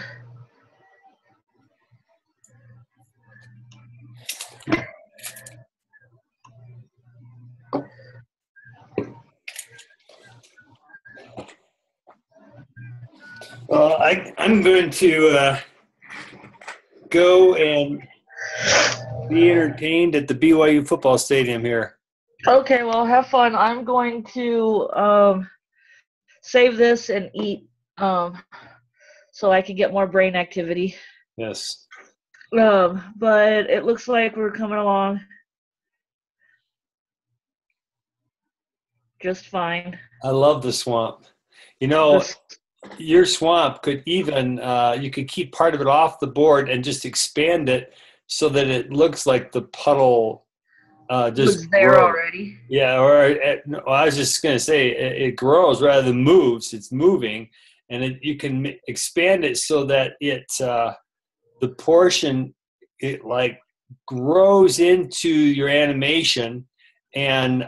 B: Well, I'm going to go and be entertained at the BYU football stadium here.
A: Okay, well, have fun. I'm going to save this and eat so I can get more brain activity.
B: Yes.
A: But it looks like we're coming along just fine.
B: I love the swamp. You know, your swamp could even you could keep part of it off the board and just expand it so that it looks like the puddle just
A: was there
B: grows.
A: already.
B: Yeah, or I was just going to say it grows rather than moves. It's moving, and you can expand it so that it the portion it like grows into your animation and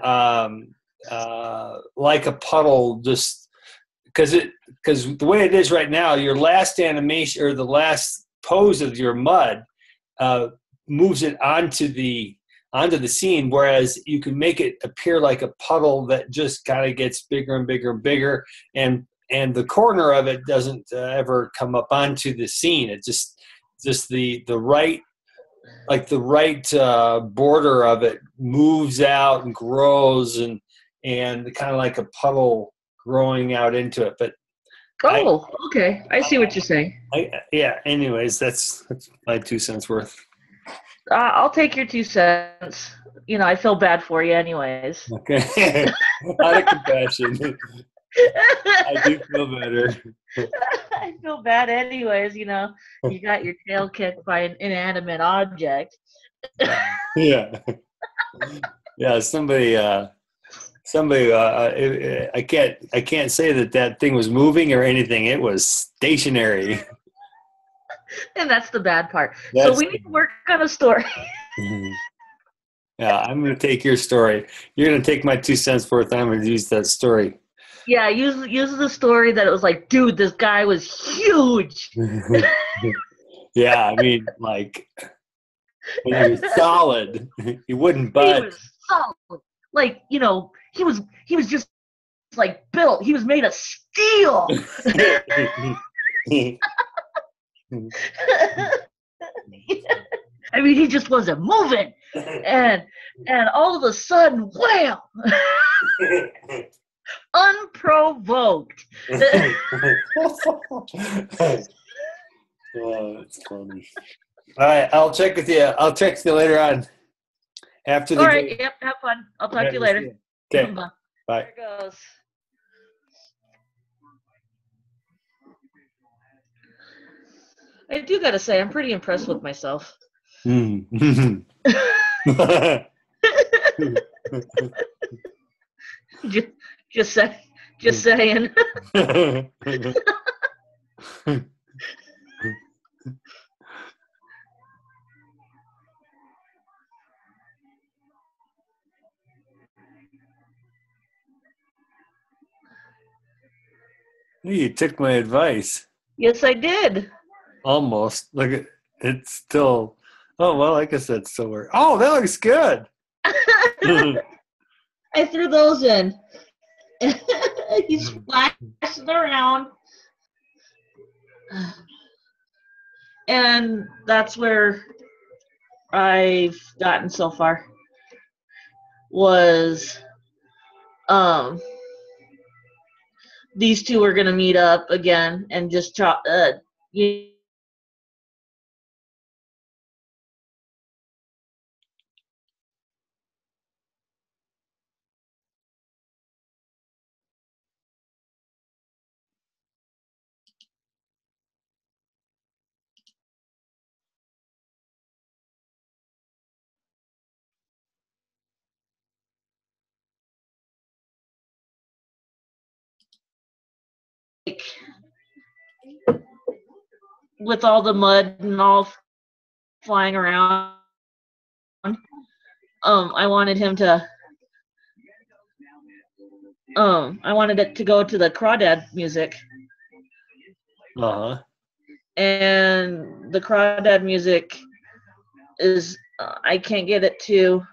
B: like a puddle just. Because the way it is right now, your last animation or the last pose of your mud moves it onto the scene, whereas you can make it appear like a puddle that just kind of gets bigger and bigger and bigger, and the corner of it doesn't ever come up onto the scene. It just the right border of it moves out and grows and kind of like a puddle growing out into it. But
A: okay, I see what you're saying.
B: Yeah, anyways, that's my 2 cents worth.
A: I'll take your 2 cents. You know, I feel bad for you anyways.
B: Okay. Out of compassion. I do feel better.
A: I feel bad anyways, you know. You got your tail kicked by an inanimate object.
B: Yeah. Yeah, somebody I can't say that thing was moving or anything. It was stationary.
A: And that's the bad part. So we need to work on a story.
B: Yeah, I'm going to take your story. You're going to take my 2 cents worth. I'm going to use that story.
A: Yeah, use the story that it was like, dude, this guy was huge.
B: Yeah, I mean, like, he was solid. He wouldn't budge.
A: He was solid. Like, you know, he was just like built. He was made of steel. I mean, he just wasn't moving, and all of a sudden, wham! Unprovoked.
B: Oh, that's funny. All right, I'll check with you. I'll text you later on. After the
A: All right,
B: game.
A: yep, have fun. I'll talk to you later.
B: Okay,
A: Bye.
B: bye.
A: There goes. I do gotta say, I'm pretty impressed with myself.
B: Mm.
A: just, just saying.
B: You took my advice.
A: Yes, I did.
B: Almost. Look at it's still. Oh well, I guess that still works. Oh, that looks good.
A: I threw those in. He's splashing around. And that's where I've gotten so far. Was these two are gonna meet up again and just chop. You like, with all the mud and all flying around, I wanted him to. I wanted it to go to the Crawdad music.
B: Uh-huh.
A: And the Crawdad music is I can't get it to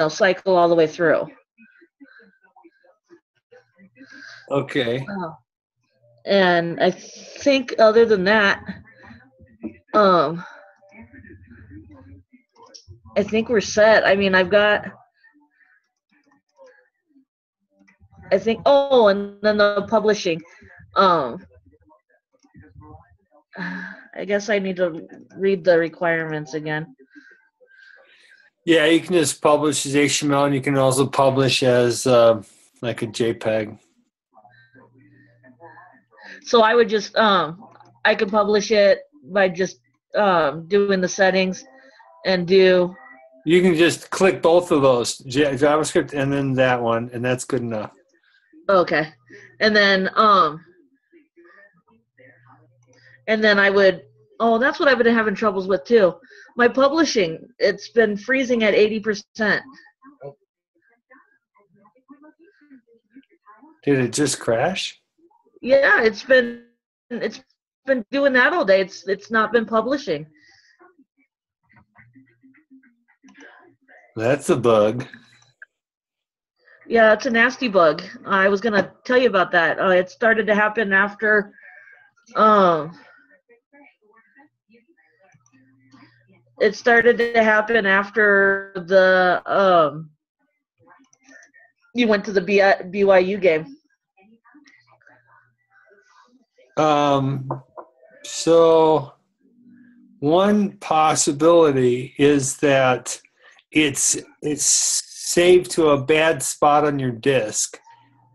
A: cycle all the way through.
B: Okay.
A: And I think other than that, I think we're set. I mean, I think, and then the publishing. I guess I need to read the requirements again.
B: Yeah, you can just publish as HTML, and you can also publish as like a JPEG.
A: So I would just I could publish it by just doing the settings and do.
B: You can just click both of those, JavaScript and then that one, and that's good enough.
A: Okay, and then I would. Oh, that's what I've been having troubles with too. My publishing, it's been freezing at 80%.
B: Did it just crash?
A: Yeah, it's been doing that all day. It's not been publishing.
B: That's a bug.
A: Yeah, it's a nasty bug. I was gonna tell you about that. It started to happen after. It started to happen after the you went to the BYU game.
B: So one possibility is that it's saved to a bad spot on your disk,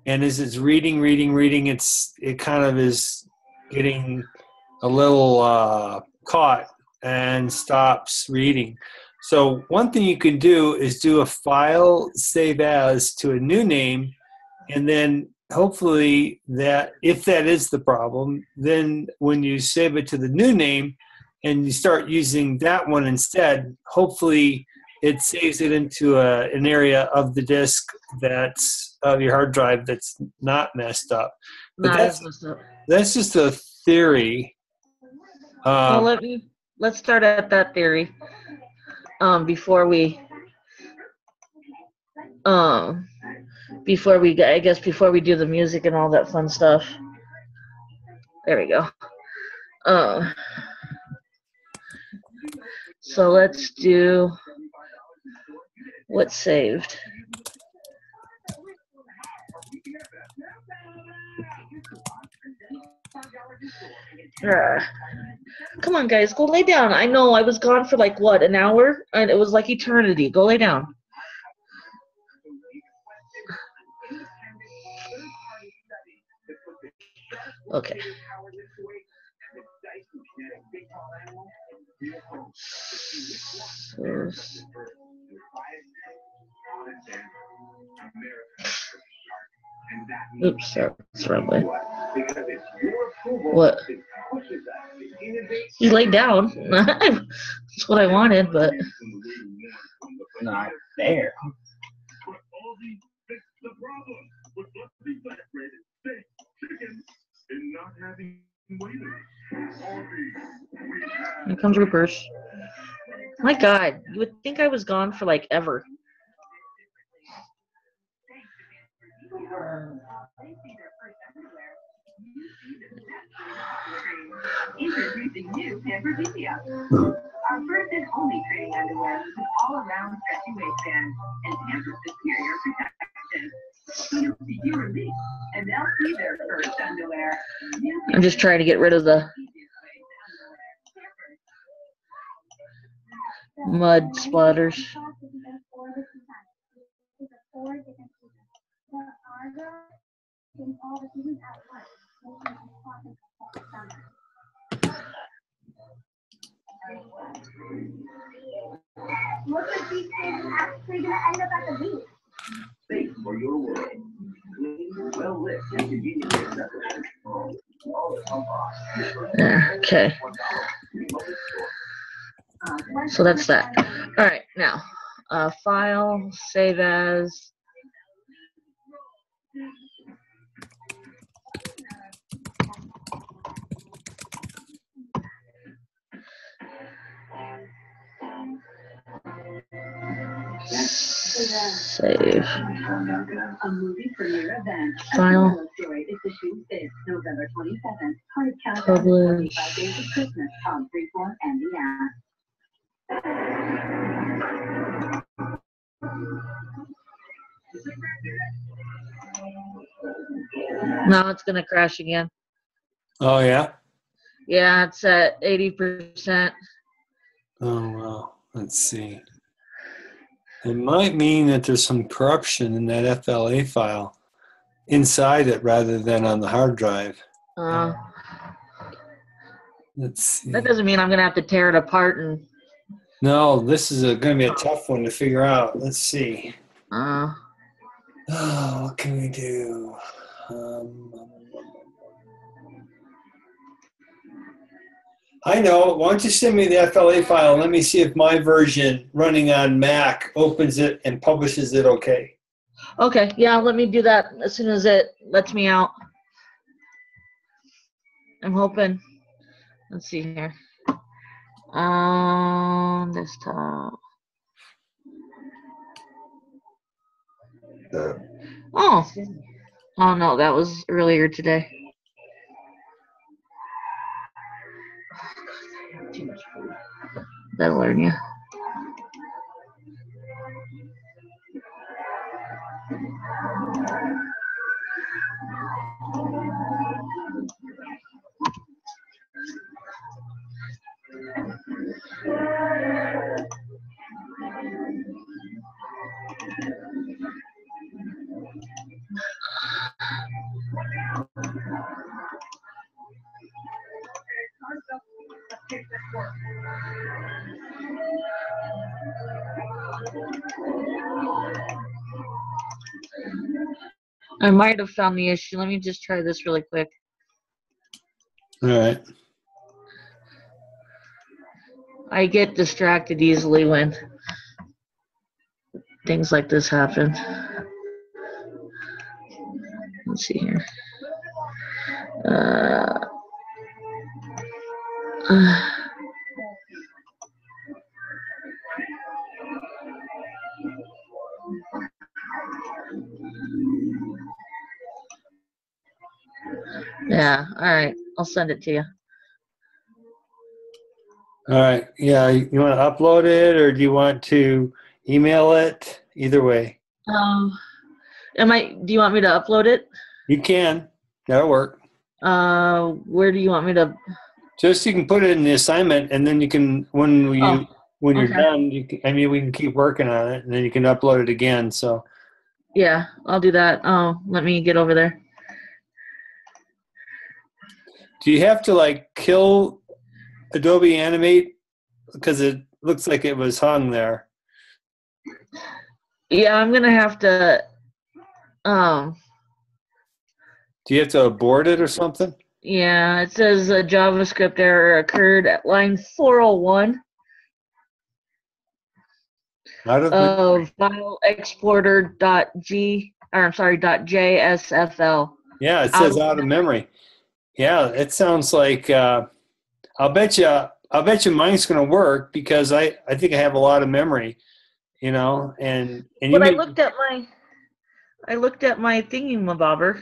B: and as it's reading, it kind of is getting a little caught and stops reading. So one thing you can do is do a file save as to a new name, and then hopefully that if that is the problem, then when you save it to the new name and you start using that one instead, hopefully it saves it into an area of the disk that's of your hard drive that's not messed up. But that's just a theory.
A: Well, let's start at that theory before we do the music and all that fun stuff. There we go. So let's do what's saved. Come on, guys, go lay down. I know I was gone for like what, an hour, and it was like eternity. Go lay down. Okay. So, oops, that's the wrong way. What? He laid down. That's what I wanted, but
C: Not there.
A: here comes Rupert. My God, you would think I was gone for like ever.
D: Introducing new Pamperdisia. Our first and only training underwear with an all-around stretchy waistband and Pampers superior protection. So you'll see you relief, and they'll see their first underwear.
A: I'm just trying to get rid of the mud splatters.
D: Most of these things are actually going to end up at the beach. Thanks for your world. Well lit and conveniently accessible.
A: Okay. So that's that. All right, now, file, save as. Save.
D: A movie premiere event.
A: File.
D: Story is issued this November 27th. Hard countdown to
A: Publish.
D: 45 days of Christmas. Tom Freeform and the app.
A: Now it's gonna crash again.
B: Oh, yeah?
A: Yeah, it's at 80%.
B: Oh, well, let's see. It might mean that there's some corruption in that FLA file inside it rather than on the hard drive. Let's see.
A: That doesn't mean I'm gonna have to tear it apart and.
B: No, this is going to be a tough one to figure out. Let's see.
A: Uh,
B: Oh, what can we do? I know. Why don't you send me the FLA file and let me see if my version running on Mac opens it and publishes it okay.
A: okay, yeah, let me do that as soon as it lets me out. I'm hoping. Let's see here. Desktop. Oh. Oh no, that was earlier today. Too much food. That'll learn you. I might have found the issue. Let me just try this really quick.
B: All right.
A: I get distracted easily when things like this happen. Let's see here. Yeah, all right. I'll send it to you.
B: All right. Yeah, you want to upload it or do you want to email it? Either way.
A: Do you want me to upload it?
B: You can. That'll work.
A: Where do you want me to?
B: Just you can put it in the assignment and then you can when you're
A: okay.
B: done, we can keep working on it and then you can upload it again. So
A: yeah, I'll do that. Let me get over there.
B: Do you have to like kill Adobe Animate because it looks like it was hung there?
A: Yeah, I'm gonna have to.
B: Do you have to abort it or something?
A: Yeah, it says a JavaScript error occurred at line 401
B: Out of
A: of file exporter .jsfl.
B: yeah, it says out of memory. Yeah, it sounds like I'll bet you mine's going to work because I think I have a lot of memory, you know, and you
A: But
B: may,
A: I looked at my thingy-mabobber.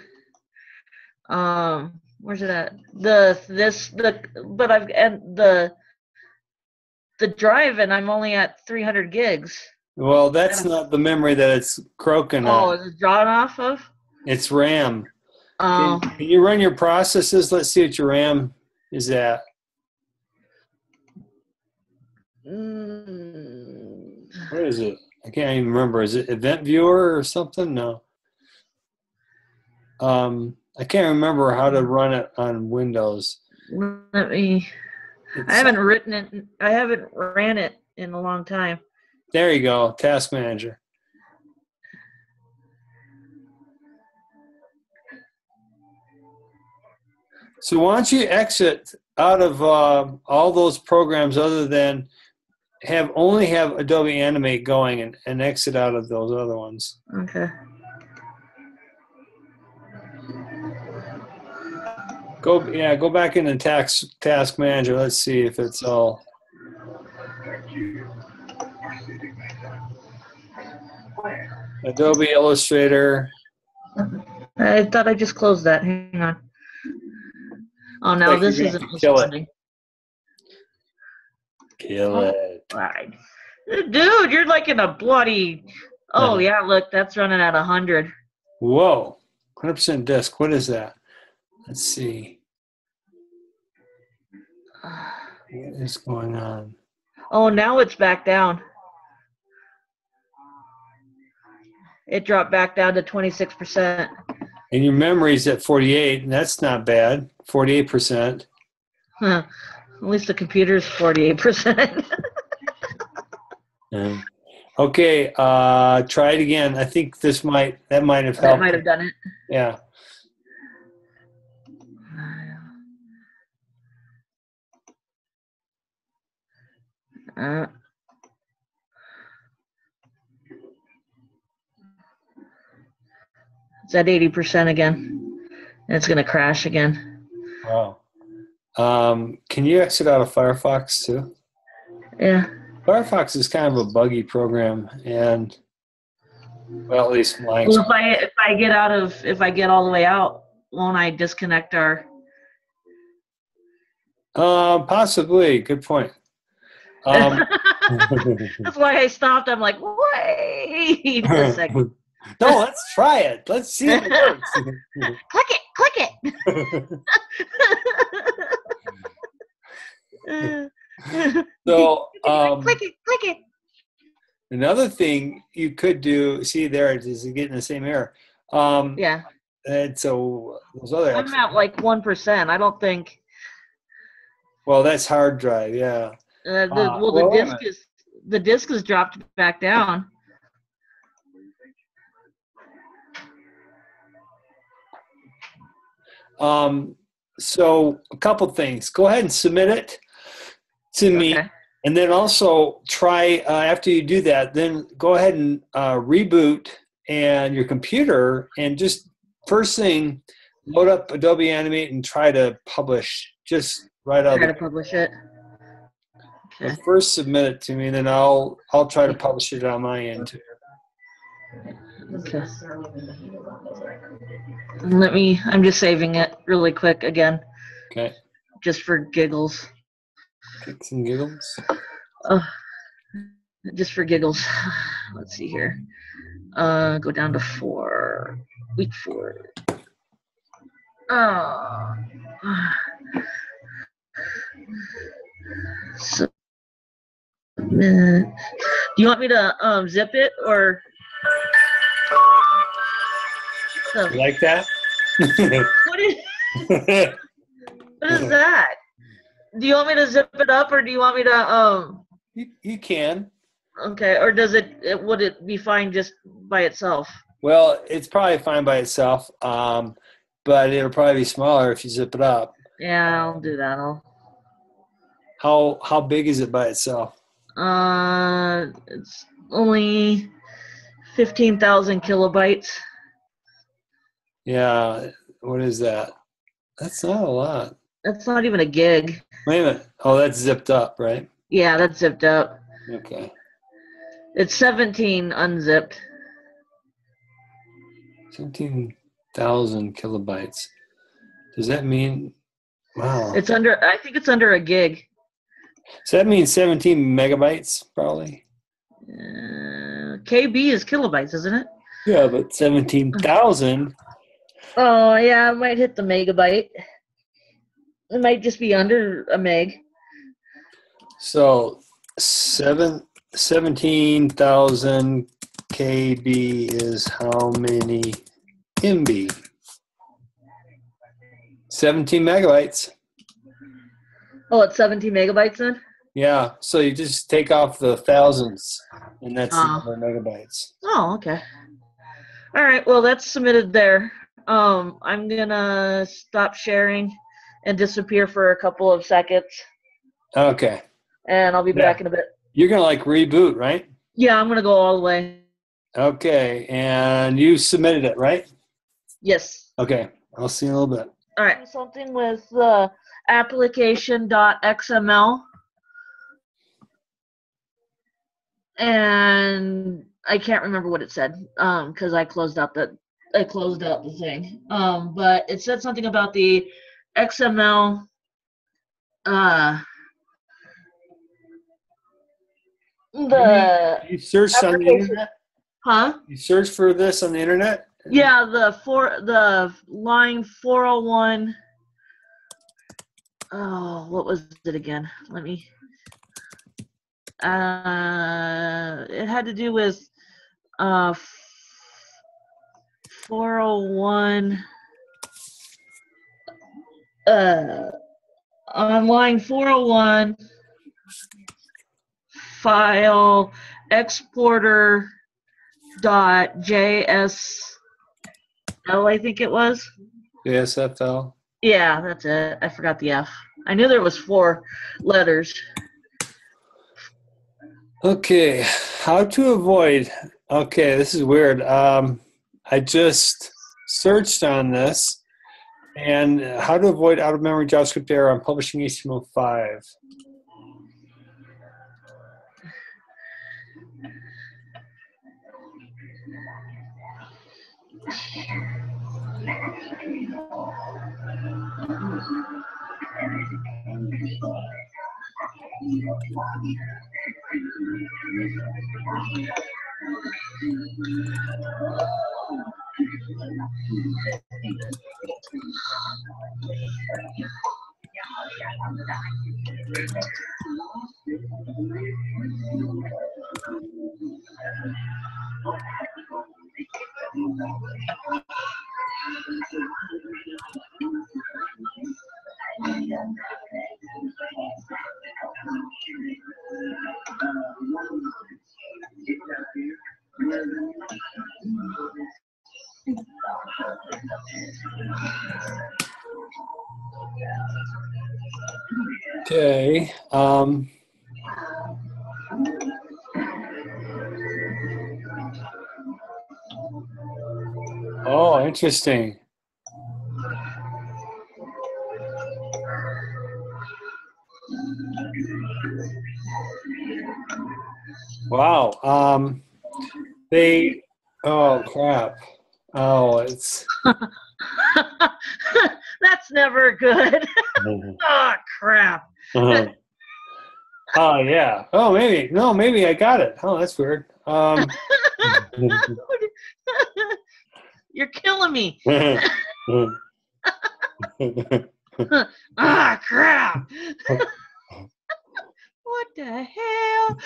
A: Where's it at? The drive, and I'm only at 300 gigs.
B: well, that's not the memory that it's croaking
A: Oh,
B: on.
A: is it drawn off of?
B: It's RAM.
A: Oh,
B: Can you run your processes? Let's see what your RAM is at. What is it? I can't even remember. Is it Event Viewer or something? No. I can't remember how to run it on Windows.
A: let me. I haven't ran it in a long time.
B: There you go, Task Manager. So why don't you exit out of all those programs other than only have Adobe Animate going and exit out of those other ones.
A: Okay.
B: Go back into Task Manager. Let's see if it's all. Adobe Illustrator.
A: I thought I just closed that. Hang on. Oh, now
B: Like
A: this
B: you're
A: isn't
B: gonna have to kill it.
A: responding.
B: Kill it.
A: Right. Dude, you're like in a bloody. Oh yeah, look, that's running at 100.
B: Whoa, 100% disk. What is that? Let's see. What is going on?
A: Oh, now it's back down. It dropped back down to 26%.
B: And your memory's at 48, and that's not bad. 48%.
A: Huh. At least the computer's 48%.
B: Yeah. Okay, try it again. I think that might have helped.
A: That might have done it.
B: Yeah.
A: It's at 80% again. And it's going to crash again.
B: Wow. Can you exit out of Firefox too?
A: Yeah.
B: Firefox is kind of a buggy program, and well, at least mine.
A: Well, if I get all the way out, won't I disconnect our?
B: Possibly. Good point.
A: That's why I stopped. I'm like, wait a second.
B: No, let's try it. Let's see if it works.
A: Click it.
B: So,
A: click it.
B: another thing you could do, see there it is getting the same error.
A: Yeah.
B: And so those other
A: I'm at like 1%. I don't think.
B: Well, that's hard drive, yeah.
A: The disk is dropped back down.
B: So a couple things. Go ahead and submit it to me.
A: Okay.
B: And then also try, after you do that, then go ahead and reboot and your computer, and just first thing, load up Adobe Animate and try to publish just right out.
A: Try to publish it.
B: Okay. First submit it to me, then I'll try to publish it on my end too.
A: Okay. I'm just saving it really quick again.
B: Okay.
A: Just for giggles.
B: Kicks and giggles.
A: Just for giggles. Let's see here. Go down to 4. Week 4. So, do you want me to zip it or?
B: You like that?
A: What is? What is that? Do you want me to zip it up, or do you want me to
B: You can.
A: Okay, or would it be fine just by itself?
B: Well, it's probably fine by itself, but it'll probably be smaller if you zip it up.
A: Yeah, I'll do that.
B: How big is it by itself?
A: It's only 15,000 kilobytes.
B: Yeah. What is that? That's not a lot.
A: That's not even a gig.
B: Wait a minute. Oh, that's zipped up, right?
A: Yeah, that's zipped up.
B: Okay.
A: It's 17 unzipped.
B: 17,000 kilobytes. Does that mean? Wow.
A: I think it's under a gig.
B: So that means 17 megabytes, probably.
A: KB is kilobytes, isn't it?
B: Yeah, but 17,000.
A: Oh, yeah, it might hit the megabyte. It might just be under a meg.
B: So 17,000 KB is how many MB? 17 megabytes.
A: Oh, it's 17 megabytes then?
B: Yeah, so you just take off the thousands, and that's the
A: Oh.
B: number of megabytes.
A: Oh, okay. All right, well, that's submitted there. I'm going to stop sharing and disappear for a couple of seconds,
B: Okay.
A: and I'll be
B: Yeah.
A: back in a bit.
B: You're going to like reboot, right?
A: Yeah, I'm going to go all the way.
B: Okay, and you submitted it, right?
A: Yes.
B: Okay, I'll see you in a little bit.
A: All right. Something with application.xml. And I can't remember what it said because I closed out the thing. But it said something about the XML the
B: You searched on the
A: application.
B: internet?
A: Huh?
B: You searched for this on the internet?
A: Yeah, the line 401. Oh, what was it again? Let me. It had to do with 401. On line 401, file exporter dot JSL, I think it was.
B: ASFL.
A: Yeah, that's it. I forgot the F. I knew there was 4 letters.
B: Okay, how to avoid. Okay, this is weird. I just searched on this, and how to avoid out-of-memory JavaScript error on publishing HTML5. Okay. Oh, interesting. Wow. Oh crap. Oh, it's.
A: That's never good. Oh, crap.
B: Oh yeah. Oh, maybe. No, maybe I got it. Oh, that's weird.
A: You're killing me. Ah, crap. What the hell?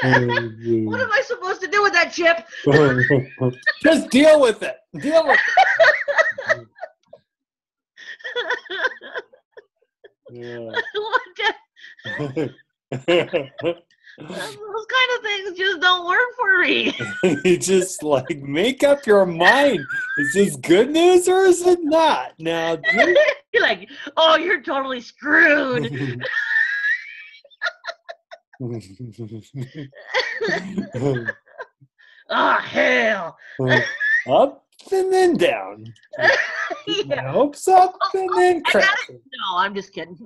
A: What am I supposed to do with that, Chip?
B: Just deal with it. Deal with it.
A: Those kind of things just don't work for me.
B: You just like make up your mind. Is this good news or is it not? Now,
A: You're like, oh, you're totally screwed. Oh, hell.
B: Up and then down. My
A: Yeah.
B: hopes up and then crashing.
A: No, I'm just kidding.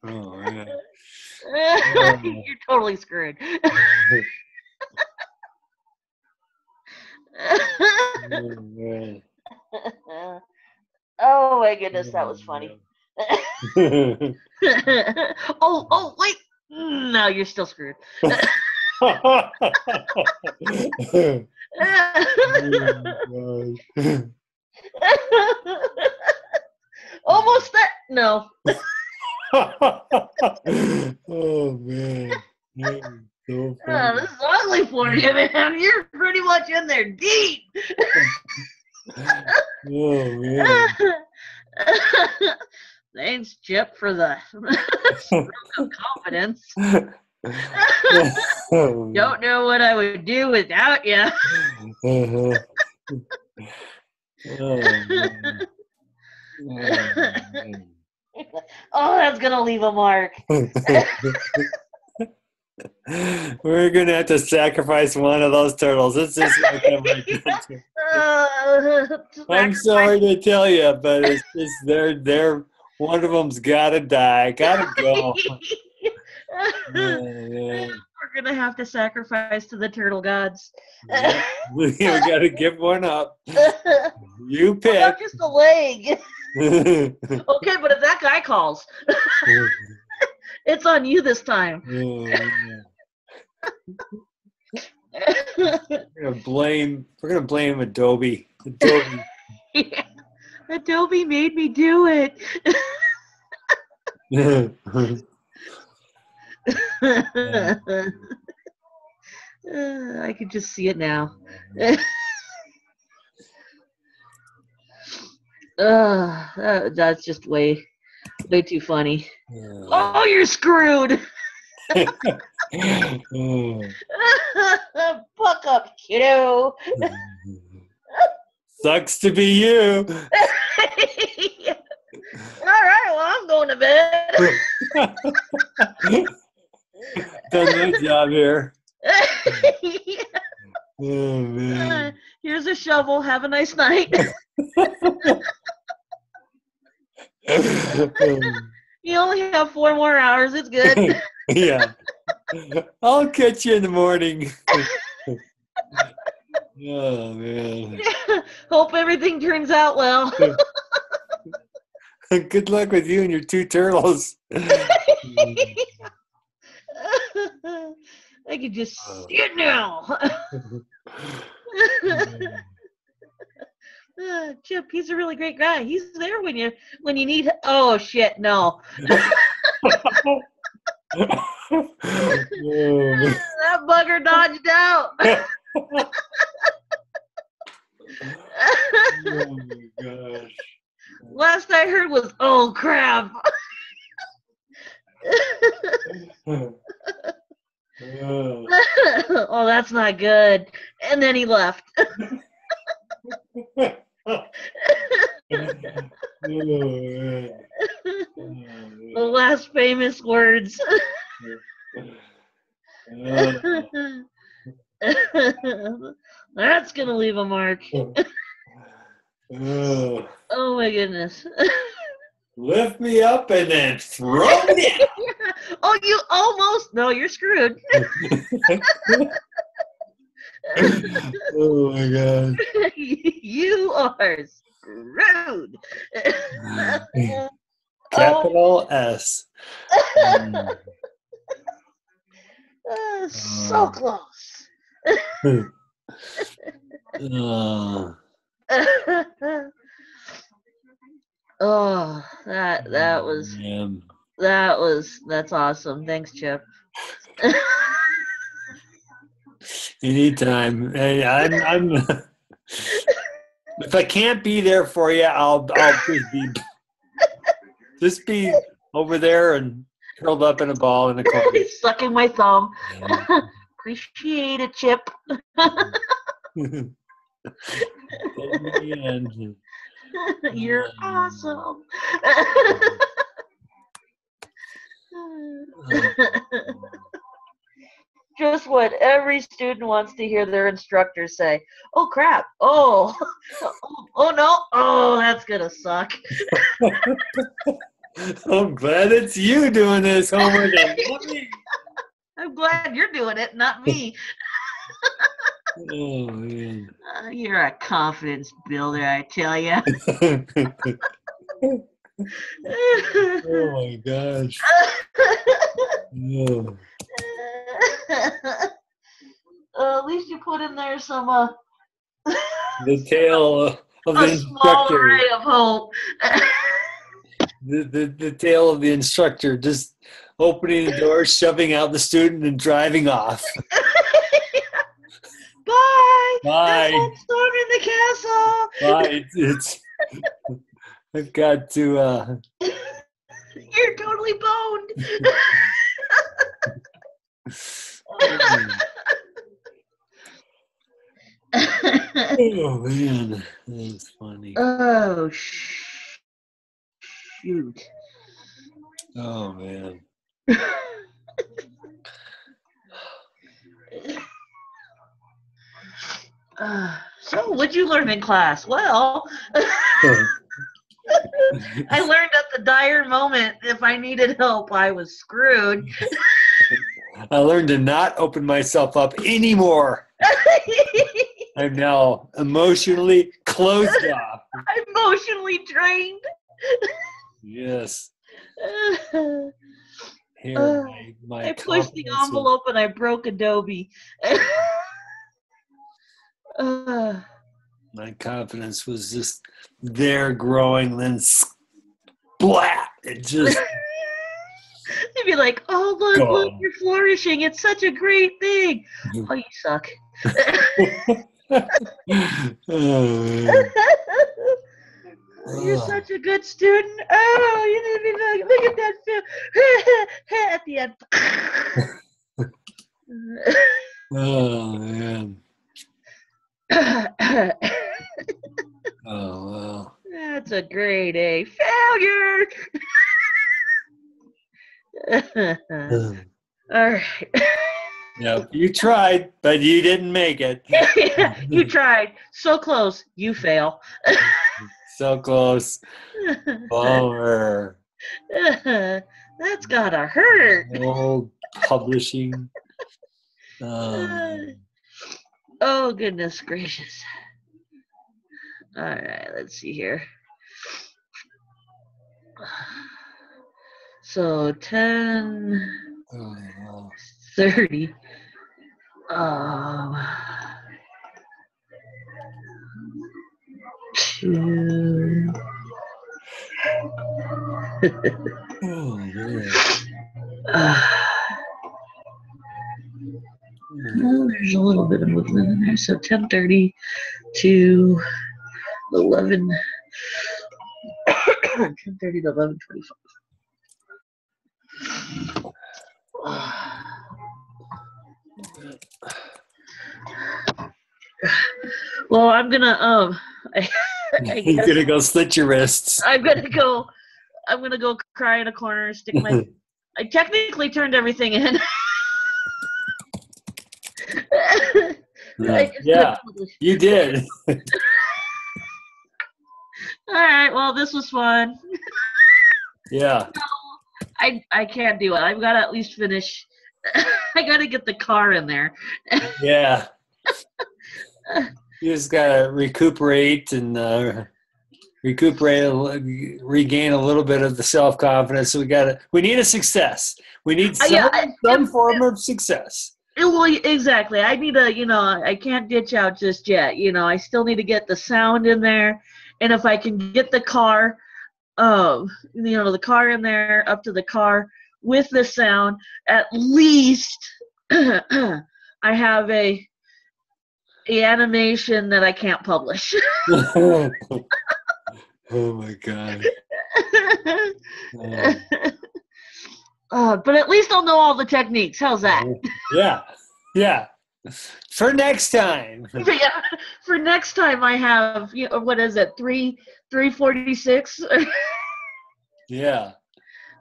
B: Oh, man.
A: You're totally screwed.
B: Oh, man.
A: Oh my goodness, that was funny. Oh, wait. No, you're still screwed. Almost there. No.
B: Oh, man. So
A: This is ugly for you, man. You're pretty much in there deep.
B: Oh, man.
A: Thanks, Chip, for the stroke of confidence.
B: Oh,
A: Don't know what I would do without you.
B: uh-huh. Oh, man. Oh, man.
A: Oh, that's gonna leave a mark.
B: We're gonna have to sacrifice one of those turtles. It's just like I'm sorry to tell you, but it's just they're one of them's gotta die. Gotta go. Oh, man.
A: We're gonna have to sacrifice to the turtle gods.
B: We gotta give one up. You
A: What
B: pick.
A: about just a leg? Okay, but if that guy calls, it's on you this time.
B: Oh, man. We're gonna blame Adobe.
A: Yeah. Adobe made me do it. I could just see it now. That's just way too funny. Oh, you're screwed. Buck up, kiddo.
B: Sucks to be you.
A: All right, well, I'm going to bed.
B: Done my job here.
A: Yeah.
B: Oh, man.
A: Here's a shovel. Have a nice night. You only have 4 more hours. It's good.
B: Yeah. I'll catch you in the morning. Oh, man.
A: Hope everything turns out well.
B: Good luck with you and your 2 turtles.
A: I could just see it now. Chip, he's a really great guy. He's there when you need. Oh shit, no. That bugger dodged out.
B: Oh my gosh.
A: Last I heard was, oh crap. Oh, that's not good. And then he left. The last famous words. That's gonna leave a mark. Oh my goodness.
B: Lift me up and then throw me down.
A: Oh, you almost. No, you're screwed.
B: Oh my god.
A: You are screwed.
B: Capital S.
A: So close. Oh, that's awesome. Thanks, Chip.
B: Anytime. Hey, I'm if I can't be there for you, I'll just be over there and curled up in a ball in a corner.
A: He's sucking my thumb. Appreciate it, Chip. You're awesome. Just what every student wants to hear their instructor say. Oh crap. Oh. Oh no. Oh, that's gonna suck.
B: I'm glad it's you doing this homework. Not me.
A: I'm glad you're doing it, not me.
B: Oh man.
A: You're a confidence builder, I tell you.
B: Oh my gosh. Oh.
A: At least you put in there some
B: The tale of the
A: a small
B: instructor.
A: ray of hope.
B: The tale of the instructor just opening the door, shoving out the student, and driving off.
A: Bye.
B: Bye.
A: Have fun storming the castle.
B: Bye. It's I've got to.
A: You're totally boned.
B: Oh man, that's funny.
A: Oh shoot.
B: Oh man.
A: So, what'd you learn in class? Well, I learned at the dire moment if I needed help, I was screwed.
B: I learned to not open myself up anymore. I'm now emotionally closed off.
A: I'm emotionally drained.
B: Yes. Here, my
A: I pushed the
B: confidence
A: envelope and I broke Adobe.
B: my confidence was just there growing, then splat. It just
A: You'd be like, oh, look,
B: gone.
A: you're flourishing. It's such a great thing. Oh, you suck.
B: Oh, man.
A: You're such a good student. Oh, you need to be look at that film at the end.
B: Oh man. Oh wow.
A: That's a grade A failure. All right.
B: Yep, you tried, but you didn't make it.
A: You tried. So close. You fail.
B: So close. Bummer.
A: That's gotta hurt.
B: Old publishing.
A: Oh, goodness gracious. All right, let's see here. So 10,
B: Oh, wow.
A: 30. Two.
B: Oh, man.
A: Well, there's a little bit of movement in there. So 10:30 to 11. 10:30 to 11:25. Well, I'm gonna
B: You're gonna go slit your wrists.
A: I'm gonna go cry in a corner, stick my I technically turned everything in.
B: Yeah, you did.
A: All right, well, this was fun.
B: Yeah.
A: I can't do it. I've got to at least finish. I got to get the car in there.
B: Yeah. You just gotta recuperate and regain a little bit of the self-confidence. So we need a success. We need some form of success.
A: Well, exactly. I need I can't ditch out just yet. I still need to get the sound in there. And if I can get the car, the car in there, up to the car with the sound, at least I have a animation that I can't publish.
B: Oh my God.
A: But at least I'll know all the techniques. How's that?
B: Yeah. Yeah. For next time.
A: Yeah, for next time I have, what is it, 346?
B: Yeah.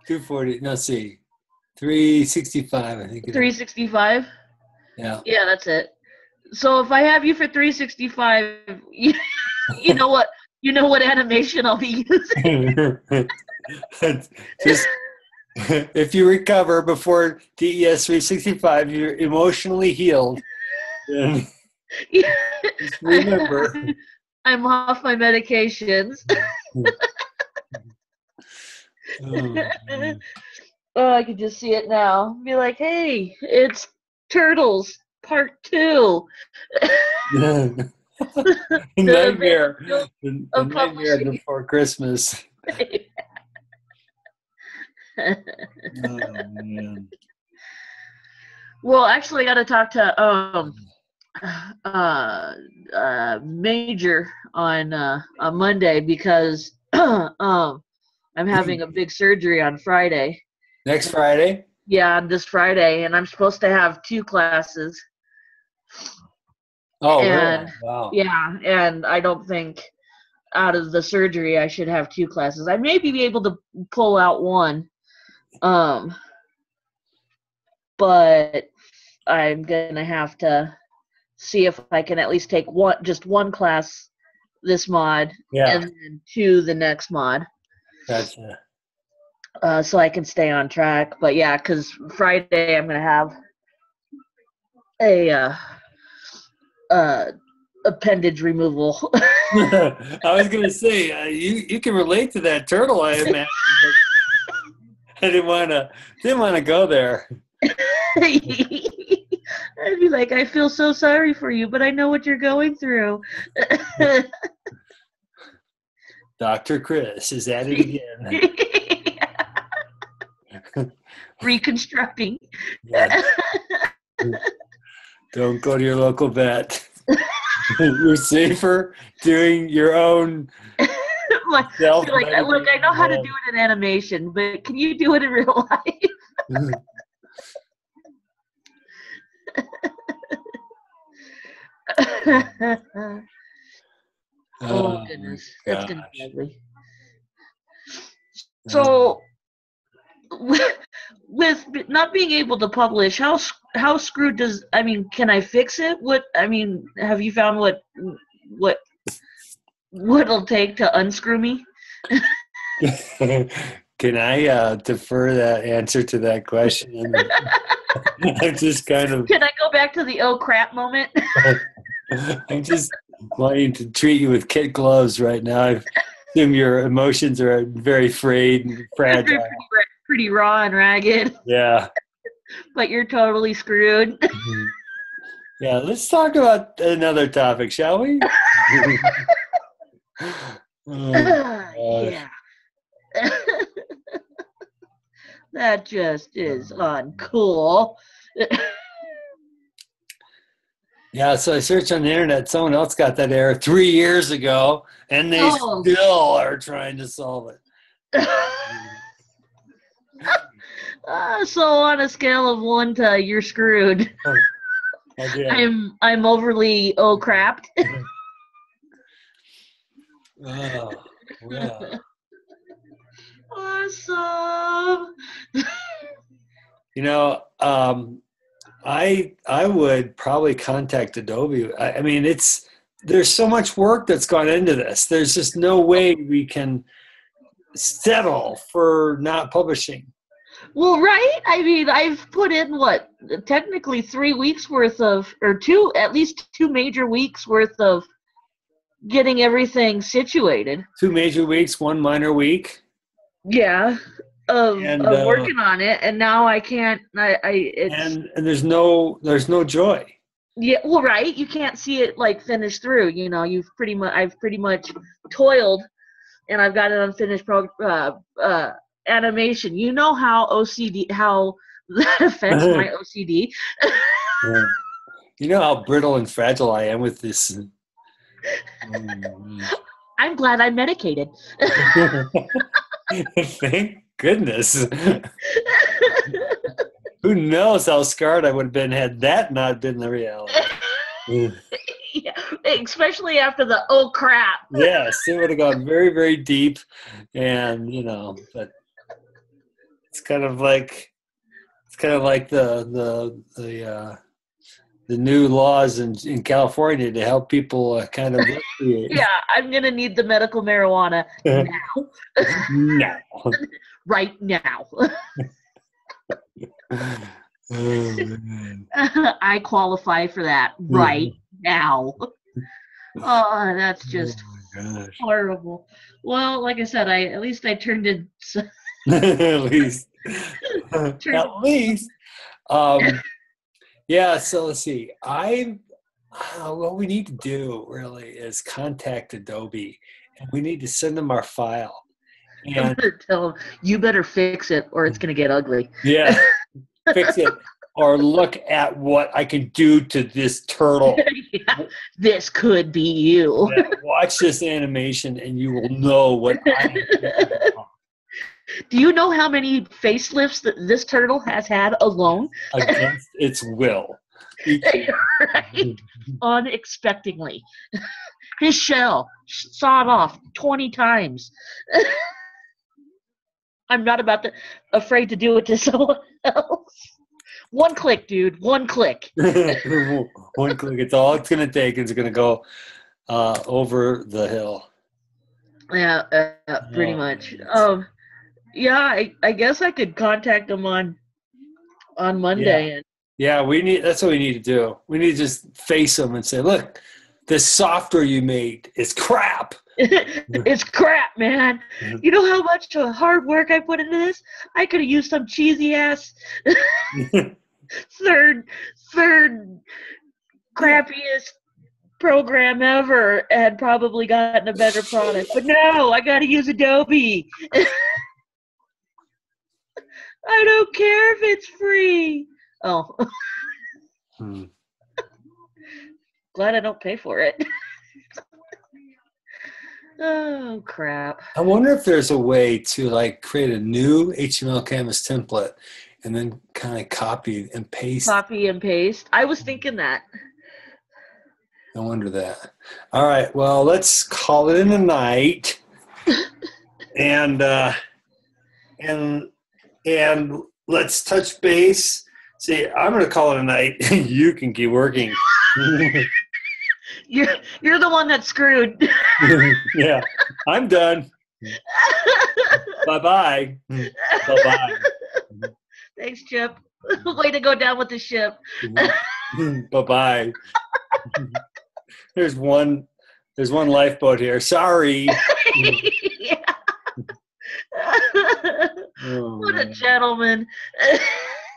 B: 240. No, see. 365, I think it is.
A: 365?
B: Yeah.
A: Yeah, that's it. So if I have you for 365, you know what animation I'll be using.
B: Just if you recover before DES 365, you're emotionally healed. And just remember.
A: I'm off my medications. Oh, I can just see it now. Be like, hey, it's Turtles Part 2.
B: Nightmare. The
A: of
B: nightmare
A: publishing.
B: before Christmas. Oh, man.
A: Well, actually, I got to talk to Major on Monday because I'm having a big surgery on Friday.
B: Next Friday?
A: Yeah, on this Friday, and I'm supposed to have 2 classes.
B: Oh,
A: And
B: really? Wow.
A: yeah, and I don't think out of the surgery I should have 2 classes. I may be able to pull out 1, but I'm gonna have to see if I can at least take just one class this mod,
B: Yeah.
A: and then 2 the next mod.
B: Gotcha.
A: So I can stay on track. But yeah, because Friday I'm gonna have a appendage removal.
B: I was gonna say you can relate to that turtle, I imagine. But I didn't want to go there.
A: I'd be like, I feel so sorry for you, but I know what you're going through.
B: Dr. Chris is at it again.
A: Reconstructing.
B: Yeah. Don't go to your local vet. You're safer doing your own
A: Like, look, I know how to do it in animation, but can you do it in real life? Oh goodness, that's gonna be ugly. So, with not being able to publish, how screwed does? I mean, can I fix it? Have you found what it'll take to unscrew me?
B: Can I defer that answer to that question? I'm just kind of.
A: Can I go back to the oh crap moment?
B: I'm just wanting to treat you with kid gloves right now. I assume your emotions are very frayed and fragile.
A: Pretty raw and ragged.
B: Yeah.
A: But you're totally screwed.
B: Yeah, let's talk about another topic, shall we?
A: Yeah. That just is uncool.
B: Yeah, so I searched on the internet. Someone else got that error 3 years ago, and they still are trying to solve it.
A: So on a scale of 1 to you're screwed, I'm overly crapped.
B: Oh, yeah.
A: Awesome.
B: You know, I would probably contact Adobe. I mean, there's so much work that's gone into this. There's just no way we can settle for not publishing.
A: Well, right? I mean, I've put in technically 3 weeks worth of, or at least 2 major weeks worth of getting everything situated.
B: 2 major weeks, 1 minor week.
A: Yeah, of working on it, and now I can't. And
B: there's no joy.
A: Yeah, well, right. You can't see it finished through. You know, I've pretty much toiled, and I've got an unfinished animation. You know how that affects my OCD.
B: You know how brittle and fragile I am with this.
A: I'm glad I'm medicated.
B: Thank goodness. Who knows how scarred I would have been had that not been the reality.
A: Yeah, especially after the oh crap.
B: Yes, it would have gone very, very deep, and but it's kind of like the new laws in California to help people kind of recreate.
A: Yeah, I'm gonna need the medical marijuana
B: No.
A: right now.
B: Oh, man.
A: I qualify for that right now. Oh, that's just
B: Oh my gosh.
A: horrible. Well, like I said, at least I turned in.
B: At least. At least. Yeah, so let's see. What we need to do really is contact Adobe, and we need to send them our file. And
A: Tell them you better fix it, or it's gonna get ugly.
B: yeah, fix it or look at what I can do to this turtle.
A: Yeah, this could be you.
B: Yeah, watch this animation, and you will know what I am doing.
A: Do you know how many facelifts that this turtle has had alone?
B: Against its will.
A: Right? Unexpectedly. His shell sawed off 20 times. I'm not afraid to do it to someone else. One click, dude. One click.
B: One click. It's all it's going to take. It's going to go over the hill.
A: Yeah, pretty much. Yeah, I guess I could contact them on Monday.
B: Yeah, that's what we need to do. We need to just face them and say, look, this software you made is crap.
A: It's crap, man. You know how much hard work I put into this? I could have used some cheesy ass third crappiest program ever and probably gotten a better product. But no, I got to use Adobe. I don't care if it's free. Oh. Glad I don't pay for it. Oh, crap.
B: I wonder if there's a way to create a new HTML canvas template and then kind of copy and paste.
A: Copy and paste. I was thinking that.
B: I wonder that. All right. Well, let's call it a night. and let's touch base. See, I'm going to call it a night. You can keep working.
A: You're the one that's screwed.
B: Yeah, I'm done. Bye-bye. Bye-bye.
A: Thanks, Chip. Way to go down with the ship.
B: Bye-bye. There's one lifeboat here. Sorry.
A: Yeah.
B: Oh,
A: What a
B: man.
A: gentleman.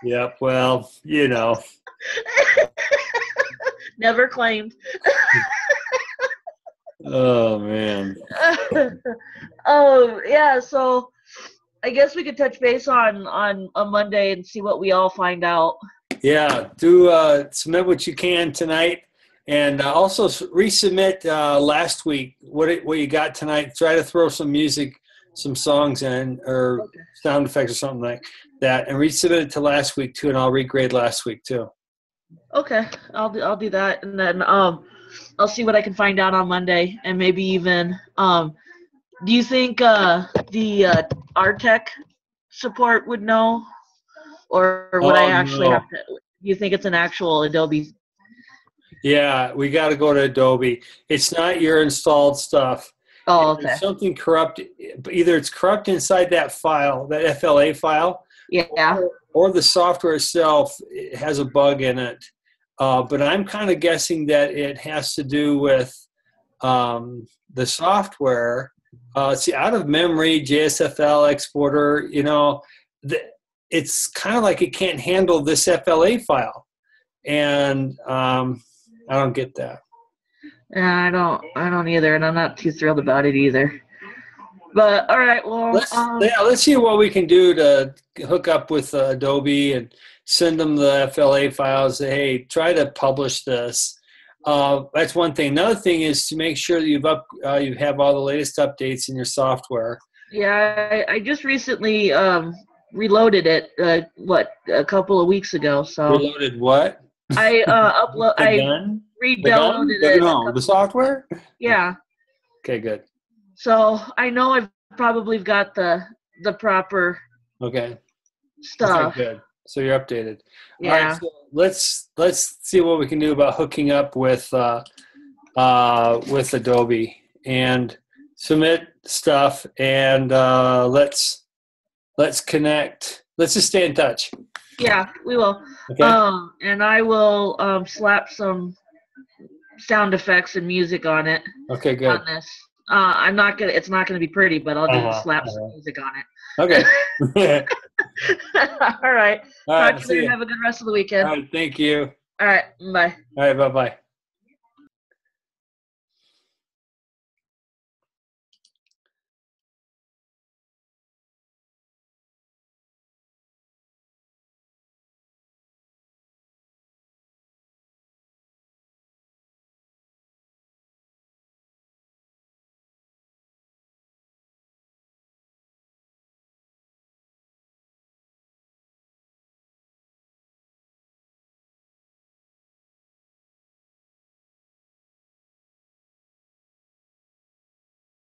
B: Yep, well,
A: Never claimed.
B: Oh, man.
A: Oh, yeah, so I guess we could touch base on a Monday and see what we all find out.
B: Yeah, do submit what you can tonight. And also resubmit last week what you got tonight. Try to throw some music, some songs in, or sound effects or something like that, and resubmit it to last week too. And I'll regrade last week too.
A: Okay, I'll do that, and then I'll see what I can find out on Monday, and maybe even do you think the Artec support would know, or would I actually have to? Do you think it's an actual Adobe?
B: Yeah, we got to go to Adobe. It's not your installed stuff.
A: Oh, okay.
B: There's something corrupt. Either it's corrupt inside that file, that FLA file,
A: Yeah.
B: or the software itself has a bug in it. But I'm kind of guessing that it has to do with the software. See, out of memory, JSFL exporter, it's kind of like it can't handle this FLA file. And I don't get that.
A: Yeah, I don't either, and I'm not too thrilled about it either. But all right, well,
B: Let's see what we can do to hook up with Adobe and send them the FLA files. Say, hey, try to publish this. That's one thing. Another thing is to make sure that you have all the latest updates in your software.
A: Yeah, I just recently reloaded it. A couple of weeks ago. So
B: Reloaded what?
A: I
B: The
A: re-downloaded
B: gun?
A: it.
B: No, the software.
A: Yeah.
B: Okay, good.
A: So I know I've probably got the proper
B: Okay.
A: stuff.
B: Okay, good. So you're updated.
A: Yeah.
B: All right, so let's see what we can do about hooking up with Adobe and submit stuff, and let's connect. Let's just stay in touch.
A: Yeah, we will.
B: Okay.
A: And I will slap some sound effects and music on it.
B: Okay, good.
A: On this. It's not gonna be pretty, but I'll just slap some music on it.
B: Okay.
A: All right.
B: All right.
A: Talk to you later. Have a good rest of the weekend.
B: All right. Thank you.
A: All right. Bye.
B: All right. Bye-bye.